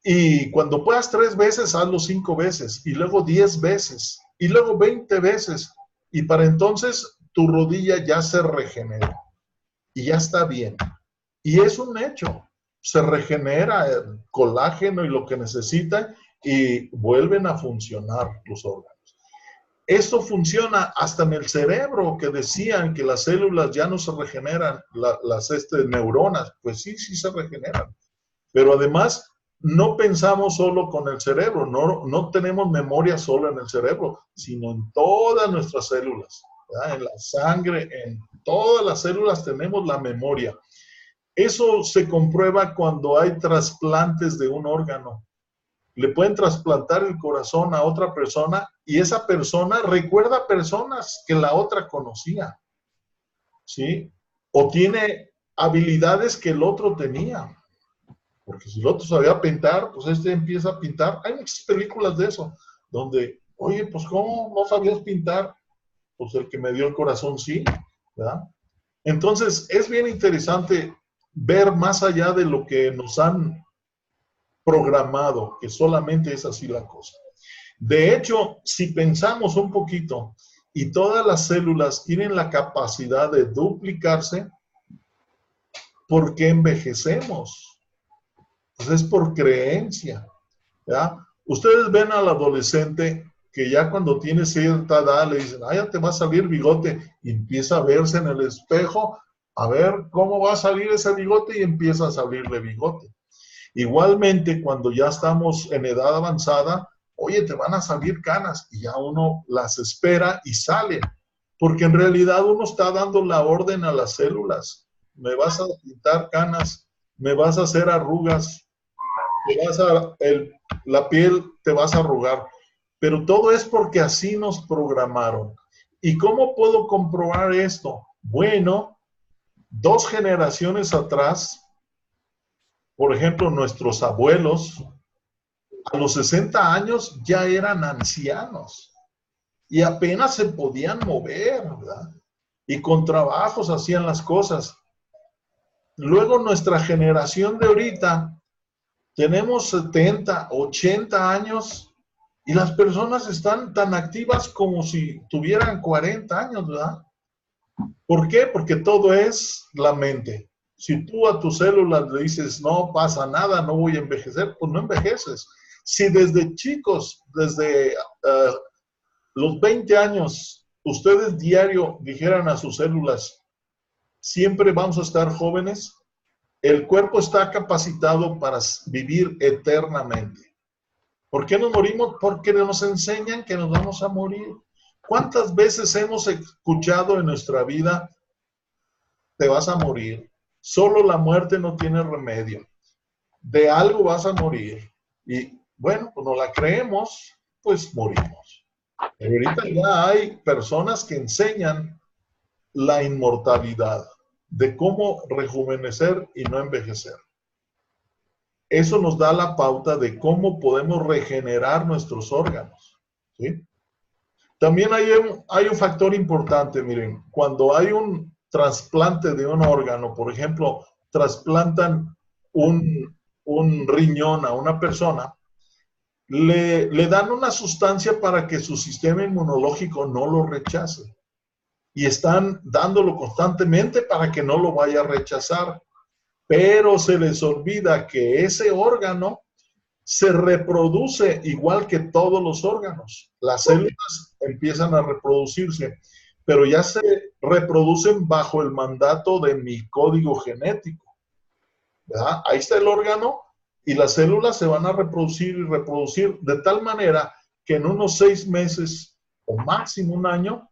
Y cuando puedas 3 veces, hazlo 5 veces, y luego 10 veces, y luego 20 veces. Y para entonces tu rodilla ya se regenera y ya está bien. Y es un hecho. Se regenera el colágeno y lo que necesita y vuelven a funcionar los órganos. Esto funciona hasta en el cerebro, que decían que las células ya no se regeneran, las neuronas. Pues sí, sí se regeneran. Pero además, no pensamos solo con el cerebro, no tenemos memoria solo en el cerebro, sino en todas nuestras células, ¿verdad? En la sangre, en todas las células tenemos la memoria. Eso se comprueba cuando hay trasplantes de un órgano. Le pueden trasplantar el corazón a otra persona y esa persona recuerda personas que la otra conocía, ¿sí? O tiene habilidades que el otro tenía. Porque si el otro sabía pintar, pues este empieza a pintar. Hay muchas películas de eso, donde, oye, pues ¿cómo no sabías pintar? Pues el que me dio el corazón sí, ¿verdad? Entonces, es bien interesante ver más allá de lo que nos han programado, que solamente es así la cosa. De hecho, si pensamos un poquito y todas las células tienen la capacidad de duplicarse, ¿por qué envejecemos? Pues es por creencia, ¿ya? Ustedes ven al adolescente que ya cuando tiene cierta edad le dicen, ah, ya te va a salir bigote, y empieza a verse en el espejo, a ver cómo va a salir ese bigote, y empieza a salirle bigote. Igualmente, cuando ya estamos en edad avanzada, oye, te van a salir canas, y ya uno las espera y sale, porque en realidad uno está dando la orden a las células, me vas a pintar canas, me vas a hacer arrugas, la piel te vas a arrugar, pero todo es porque así nos programaron. ¿Y cómo puedo comprobar esto? Bueno, 2 generaciones atrás, por ejemplo, nuestros abuelos, a los 60 años ya eran ancianos y apenas se podían mover, ¿verdad? Y con trabajos hacían las cosas. Luego nuestra generación de ahorita, tenemos 70, 80 años y las personas están tan activas como si tuvieran 40 años, ¿verdad? ¿Por qué? Porque todo es la mente. Si tú a tus células le dices, no pasa nada, no voy a envejecer, pues no envejeces. Si desde chicos, desde los 20 años, ustedes diario dijeran a sus células, siempre vamos a estar jóvenes, el cuerpo está capacitado para vivir eternamente. ¿Por qué nos morimos? Porque nos enseñan que nos vamos a morir. ¿Cuántas veces hemos escuchado en nuestra vida, te vas a morir? Solo la muerte no tiene remedio. De algo vas a morir. Y bueno, pues no la creemos, pues morimos. Pero ahorita ya hay personas que enseñan la inmortalidad, de cómo rejuvenecer y no envejecer. Eso nos da la pauta de cómo podemos regenerar nuestros órganos, ¿sí? También hay un factor importante, miren, cuando hay un trasplante de un órgano, por ejemplo, trasplantan un riñón a una persona, le dan una sustancia para que su sistema inmunológico no lo rechace. Y están dándolo constantemente para que no lo vaya a rechazar. Pero se les olvida que ese órgano se reproduce igual que todos los órganos. Las células empiezan a reproducirse, pero ya se reproducen bajo el mandato de mi código genético, ¿verdad? Ahí está el órgano y las células se van a reproducir y reproducir de tal manera que en unos 6 meses o máximo un año,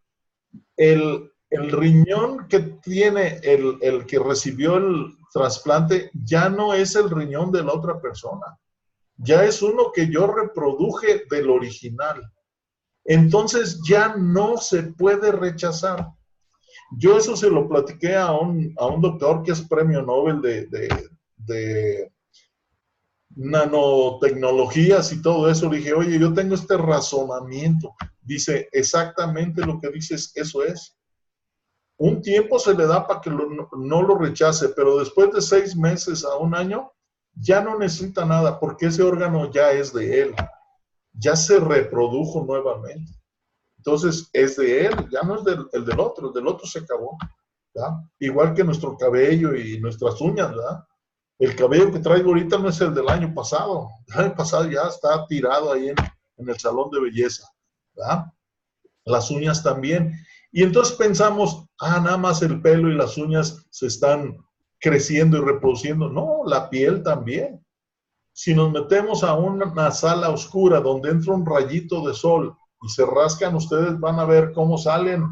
el riñón que tiene el que recibió el trasplante ya no es el riñón de la otra persona. ya es uno que yo reproduje del original. Entonces ya no se puede rechazar. Yo eso se lo platiqué a un doctor que es premio Nobel de nanotecnologías y todo eso. Le dije, oye, yo tengo este razonamiento. Dice, exactamente lo que dices, eso es. Un tiempo se le da para que no lo rechace, pero después de 6 meses a 1 año, ya no necesita nada, porque ese órgano ya es de él. Ya se reprodujo nuevamente. Entonces, es de él, ya no es el del otro se acabó. ¿Verdad? Igual que nuestro cabello y nuestras uñas, ¿verdad? El cabello que traigo ahorita no es el del año pasado. El año pasado ya está tirado ahí en el salón de belleza, ¿verdad? Las uñas también. Y entonces pensamos, nada más el pelo y las uñas se están creciendo y reproduciendo. No, la piel también. Si nos metemos a una sala oscura donde entra un rayito de sol y se rascan, ustedes van a ver cómo salen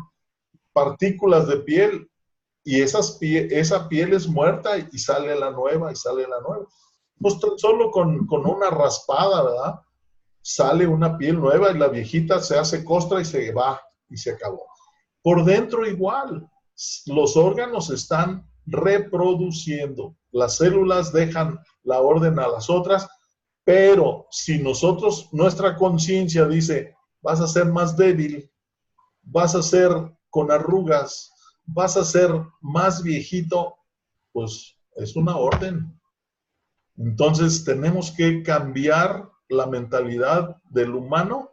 partículas de piel y esa piel es muerta y sale la nueva y sale la nueva. Pues solo con una raspada, ¿verdad? Sale una piel nueva y la viejita se hace costra y se va y se acabó. Por dentro igual, los órganos están reproduciendo, las células dejan la orden a las otras, pero si nosotros, nuestra conciencia dice, vas a ser más débil, vas a ser con arrugas, vas a ser más viejito, pues es una orden. Entonces tenemos que cambiar la mentalidad del humano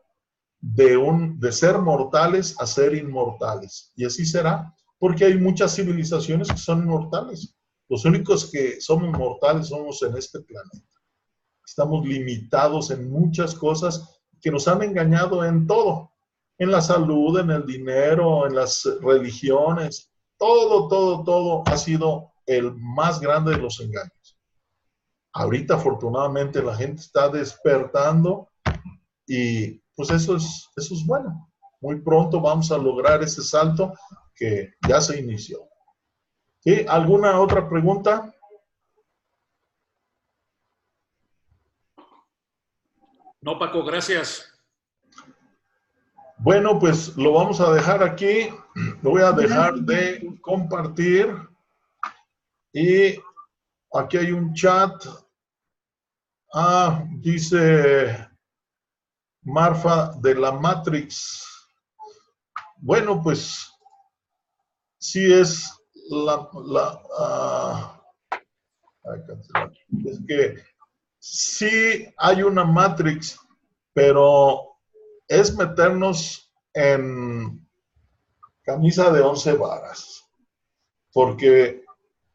de ser mortales a ser inmortales. Y así será, porque hay muchas civilizaciones que son inmortales. Los únicos que somos mortales somos en este planeta. Estamos limitados en muchas cosas que nos han engañado en todo. En la salud, en el dinero, en las religiones. Todo ha sido el más grande de los engaños. Ahorita, afortunadamente, la gente está despertando y pues eso es bueno. Muy pronto vamos a lograr ese salto que ya se inició. ¿Sí? ¿Alguna otra pregunta? No, Paco, gracias. Bueno, pues lo vamos a dejar aquí. Lo voy a dejar de compartir. Y aquí hay un chat. Dice Marfa de la Matrix. Bueno, pues sí es es que sí hay una Matrix, pero es meternos en camisa de 11 varas, porque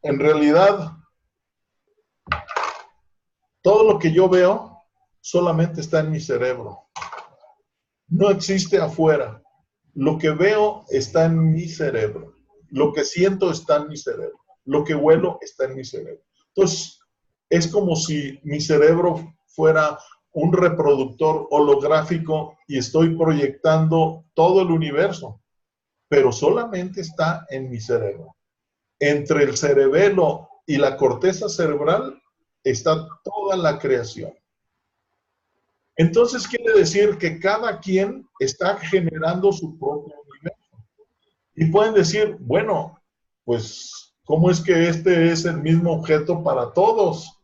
en realidad todo lo que yo veo solamente está en mi cerebro. No existe afuera. Lo que veo está en mi cerebro. Lo que siento está en mi cerebro. Lo que huelo está en mi cerebro. Entonces, es como si mi cerebro fuera un reproductor holográfico y estoy proyectando todo el universo, pero solamente está en mi cerebro. Entre el cerebelo y la corteza cerebral está toda la creación. Entonces quiere decir que cada quien está generando su propio universo. Y pueden decir, bueno, pues, ¿cómo es que este es el mismo objeto para todos?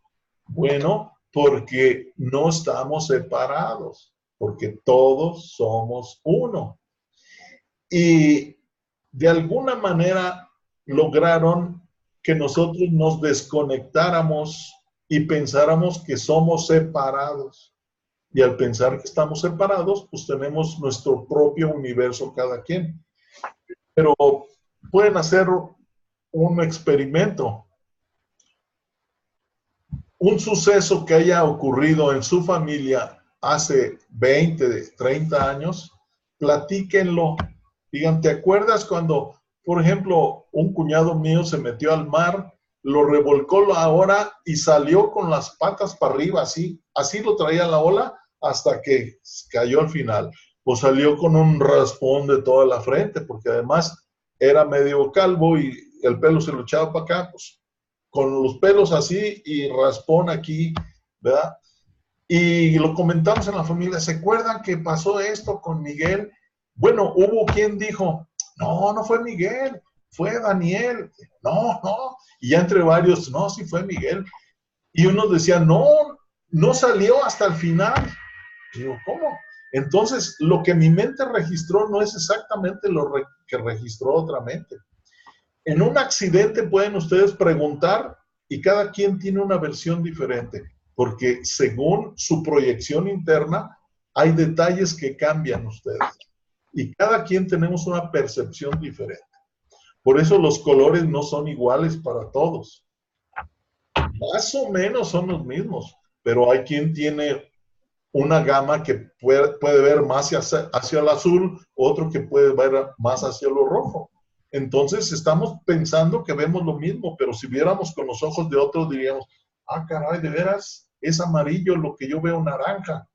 Bueno, porque no estamos separados, porque todos somos uno. Y de alguna manera lograron que nosotros nos desconectáramos y pensáramos que somos separados. Y al pensar que estamos separados, pues tenemos nuestro propio universo cada quien. Pero pueden hacer un experimento. Un suceso que haya ocurrido en su familia hace 20, 30 años, platíquenlo. Digan, ¿te acuerdas cuando, por ejemplo, un cuñado mío se metió al mar, lo revolcó la ola y salió con las patas para arriba, así lo traía la ola hasta que cayó al final? Pues salió con un raspón de toda la frente, porque además era medio calvo y el pelo se lo echaba para acá, pues con los pelos así y raspón aquí, ¿verdad? Y lo comentamos en la familia. ¿Se acuerdan que pasó esto con Miguel? Bueno, hubo quien dijo, no, no fue Miguel, fue Daniel. No, no. Y ya entre varios, no, sí fue Miguel. Y unos decían, no, no salió hasta el final. Y digo, ¿cómo? Entonces, lo que mi mente registró no es exactamente lo que registró otra mente. En un accidente pueden ustedes preguntar y cada quien tiene una versión diferente, porque según su proyección interna, hay detalles que cambian ustedes. Y cada quien tenemos una percepción diferente. Por eso los colores no son iguales para todos. Más o menos son los mismos, pero hay quien tiene una gama que puede ver más hacia el azul, otro que puede ver más hacia lo rojo. Entonces estamos pensando que vemos lo mismo, pero si viéramos con los ojos de otros diríamos, ah, caray, de veras, es amarillo lo que yo veo naranja.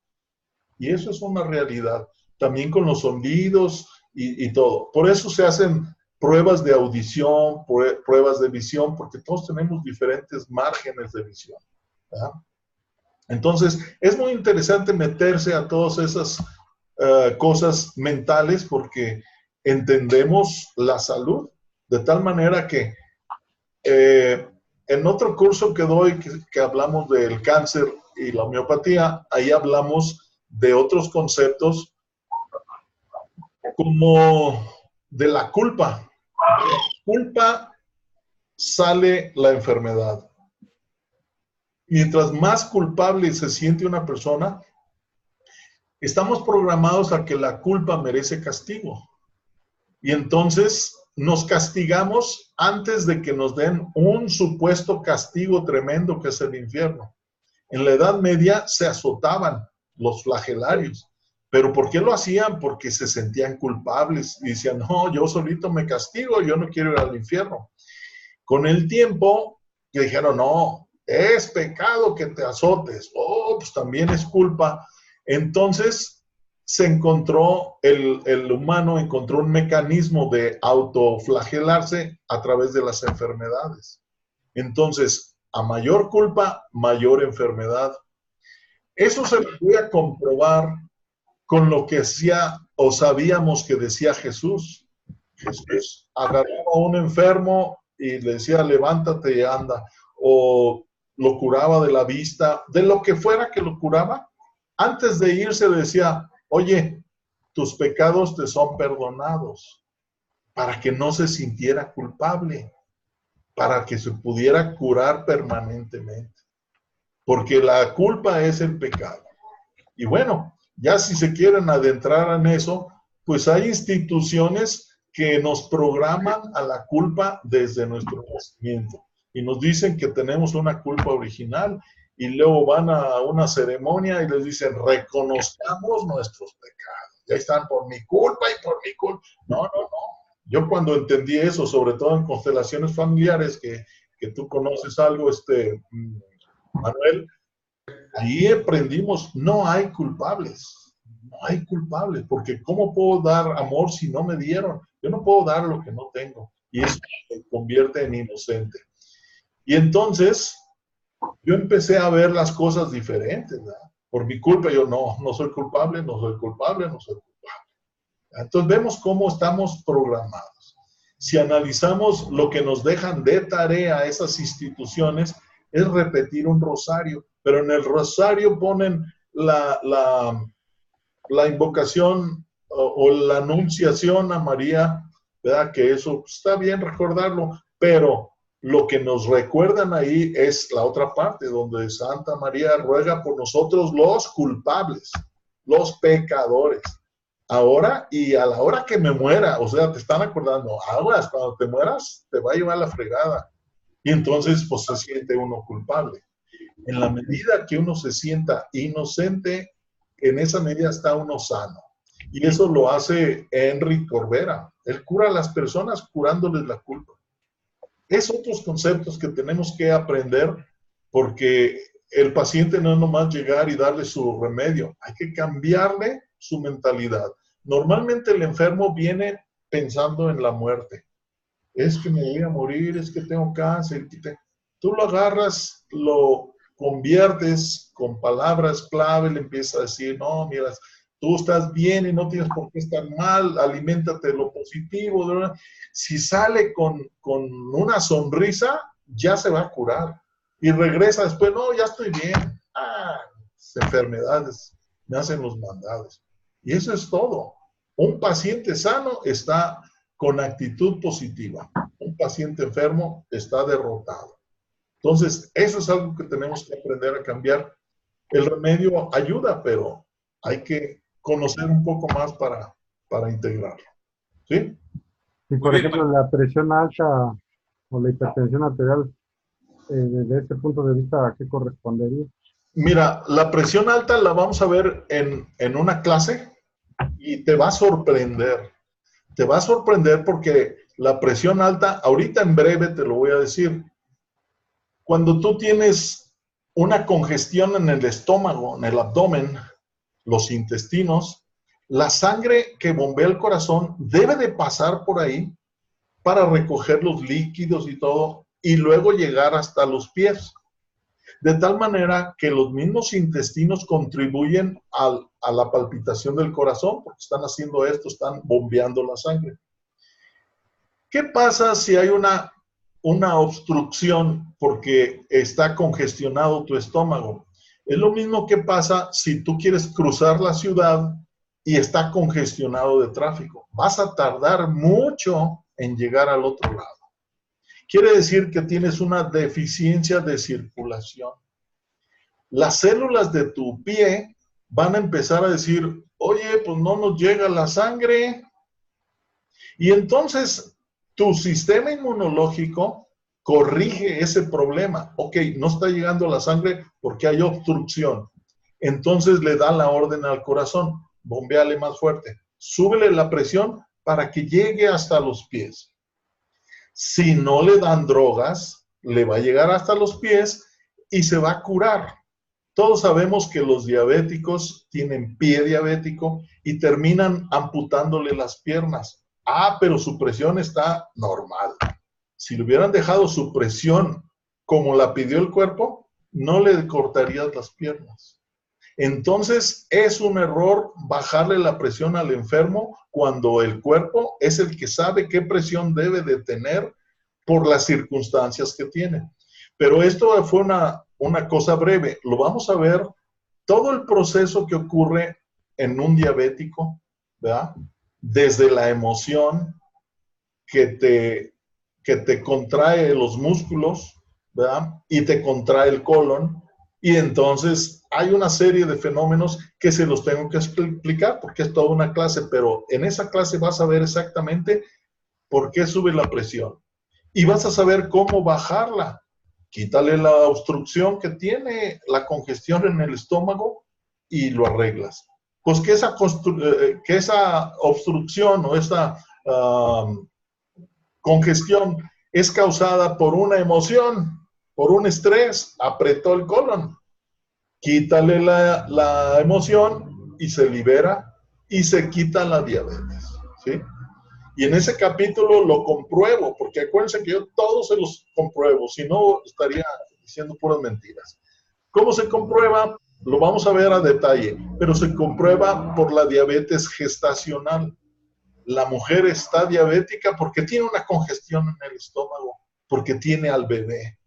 Y eso es una realidad. También con los sonidos y todo. Por eso se hacen pruebas de audición, pruebas de visión, porque todos tenemos diferentes márgenes de visión, ¿verdad? Entonces, es muy interesante meterse a todas esas cosas mentales porque entendemos la salud de tal manera que en otro curso que doy, que hablamos del cáncer y la homeopatía, ahí hablamos de otros conceptos como de la culpa. De la culpa sale la enfermedad. Mientras más culpable se siente una persona, estamos programados a que la culpa merece castigo. Y entonces nos castigamos antes de que nos den un supuesto castigo tremendo que es el infierno. En la Edad Media se azotaban los flagelarios. ¿Pero por qué lo hacían? Porque se sentían culpables y decían, no, yo solito me castigo, yo no quiero ir al infierno. Con el tiempo dijeron, no, es pecado que te azotes. Oh, pues también es culpa. Entonces se encontró, el humano encontró un mecanismo de autoflagelarse a través de las enfermedades. Entonces, a mayor culpa, mayor enfermedad. Eso se lo voy a comprobar con lo que hacía o sabíamos que decía Jesús. Jesús agarraba a un enfermo y le decía, levántate y anda. O lo curaba de la vista, de lo que fuera que lo curaba. Antes de irse le decía, oye, tus pecados te son perdonados, para que no se sintiera culpable, para que se pudiera curar permanentemente. Porque la culpa es el pecado. Y bueno, ya si se quieren adentrar en eso, pues hay instituciones que nos programan a la culpa desde nuestro nacimiento y nos dicen que tenemos una culpa original y luego van a una ceremonia y les dicen reconozcamos nuestros pecados. Ya están por mi culpa y por mi culpa. No, no, no. Yo cuando entendí eso, sobre todo en constelaciones familiares, que tú conoces algo, Manuel, ahí aprendimos, no hay culpables, no hay culpables, porque ¿cómo puedo dar amor si no me dieron? Yo no puedo dar lo que no tengo, y eso me convierte en inocente. Y entonces, yo empecé a ver las cosas diferentes, ¿verdad? Por mi culpa, yo no soy culpable, no soy culpable, no soy culpable. Entonces, vemos cómo estamos programados. Si analizamos lo que nos dejan de tarea esas instituciones, es repetir un rosario, pero en el rosario ponen la invocación o la anunciación a María, ¿verdad? Que eso está bien recordarlo, pero lo que nos recuerdan ahí es la otra parte, donde Santa María ruega por nosotros los culpables, los pecadores. Ahora y a la hora que me muera, o sea, te están acordando, aguas, cuando te mueras, te va a llevar la fregada. Y entonces, pues se siente uno culpable. En la medida que uno se sienta inocente, en esa medida está uno sano. Y eso lo hace Henry Corbera. Él cura a las personas curándoles la culpa. Es otros conceptos que tenemos que aprender porque el paciente no es nomás llegar y darle su remedio. Hay que cambiarle su mentalidad. Normalmente el enfermo viene pensando en la muerte. Es que me voy a morir, es que tengo cáncer. Tú lo agarras, lo conviertes con palabras clave le empieza a decir, no, mira, tú estás bien y no tienes por qué estar mal, aliméntate lo positivo. ¿Verdad? Si sale con una sonrisa, ya se va a curar. Y regresa después, no, ya estoy bien. Enfermedades, me hacen los mandados. Y eso es todo. Un paciente sano está con actitud positiva. Un paciente enfermo está derrotado. Entonces, eso es algo que tenemos que aprender a cambiar. El remedio ayuda, pero hay que conocer un poco más para integrarlo. ¿Sí? Y por ejemplo, la presión alta o la hipertensión arterial, desde este punto de vista, ¿a qué correspondería? Mira, la presión alta la vamos a ver en una clase y te va a sorprender. Te va a sorprender porque la presión alta, ahorita en breve te lo voy a decir, cuando tú tienes una congestión en el estómago, en el abdomen, los intestinos, la sangre que bombea el corazón debe de pasar por ahí para recoger los líquidos y todo, y luego llegar hasta los pies. De tal manera que los mismos intestinos contribuyen a la palpitación del corazón, porque están haciendo esto, están bombeando la sangre. ¿Qué pasa si hay una obstrucción porque está congestionado tu estómago? Es lo mismo que pasa si tú quieres cruzar la ciudad y está congestionado de tráfico. Vas a tardar mucho en llegar al otro lado. Quiere decir que tienes una deficiencia de circulación. Las células de tu pie van a empezar a decir, oye, pues no nos llega la sangre. Y entonces tu sistema inmunológico corrige ese problema. Ok, no está llegando la sangre porque hay obstrucción. Entonces le da la orden al corazón, bombeale más fuerte, súbele la presión para que llegue hasta los pies. Si no le dan drogas, le va a llegar hasta los pies y se va a curar. Todos sabemos que los diabéticos tienen pie diabético y terminan amputándole las piernas. Pero su presión está normal. Si le hubieran dejado su presión como la pidió el cuerpo, no le cortarías las piernas. Entonces, es un error bajarle la presión al enfermo cuando el cuerpo es el que sabe qué presión debe de tener por las circunstancias que tiene. Pero esto fue una cosa breve. Lo vamos a ver todo el proceso que ocurre en un diabético, ¿verdad? Desde la emoción que te contrae los músculos, ¿verdad? Y te contrae el colon. Y entonces hay una serie de fenómenos que se los tengo que explicar porque es toda una clase, pero en esa clase vas a ver exactamente por qué sube la presión. Y vas a saber cómo bajarla. Quítale la obstrucción que tiene, la congestión en el estómago y lo arreglas. Pues que esa obstrucción o esa congestión es causada por una emoción, por un estrés, apretó el colon. Quítale la emoción y se libera y se quita la diabetes, ¿sí? Y en ese capítulo lo compruebo, porque acuérdense que yo todos se los compruebo, si no estaría diciendo puras mentiras. ¿Cómo se comprueba? Lo vamos a ver a detalle, pero se comprueba por la diabetes gestacional. La mujer está diabética porque tiene una congestión en el estómago, porque tiene al bebé.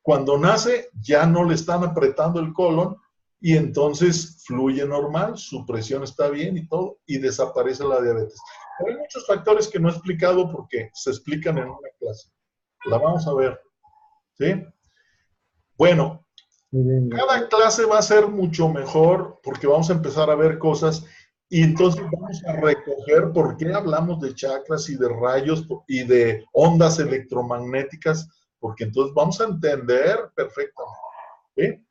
Cuando nace ya no le están apretando el colon y entonces fluye normal, su presión está bien y todo, y desaparece la diabetes. Pero hay muchos factores que no he explicado porque se explican en una clase. La vamos a ver, ¿sí? Bueno, cada clase va a ser mucho mejor porque vamos a empezar a ver cosas y entonces vamos a recoger por qué hablamos de chakras y de rayos y de ondas electromagnéticas, porque entonces vamos a entender perfectamente, ¿sí?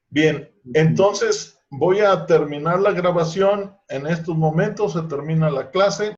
Bien, entonces voy a terminar la grabación en estos momentos, se termina la clase.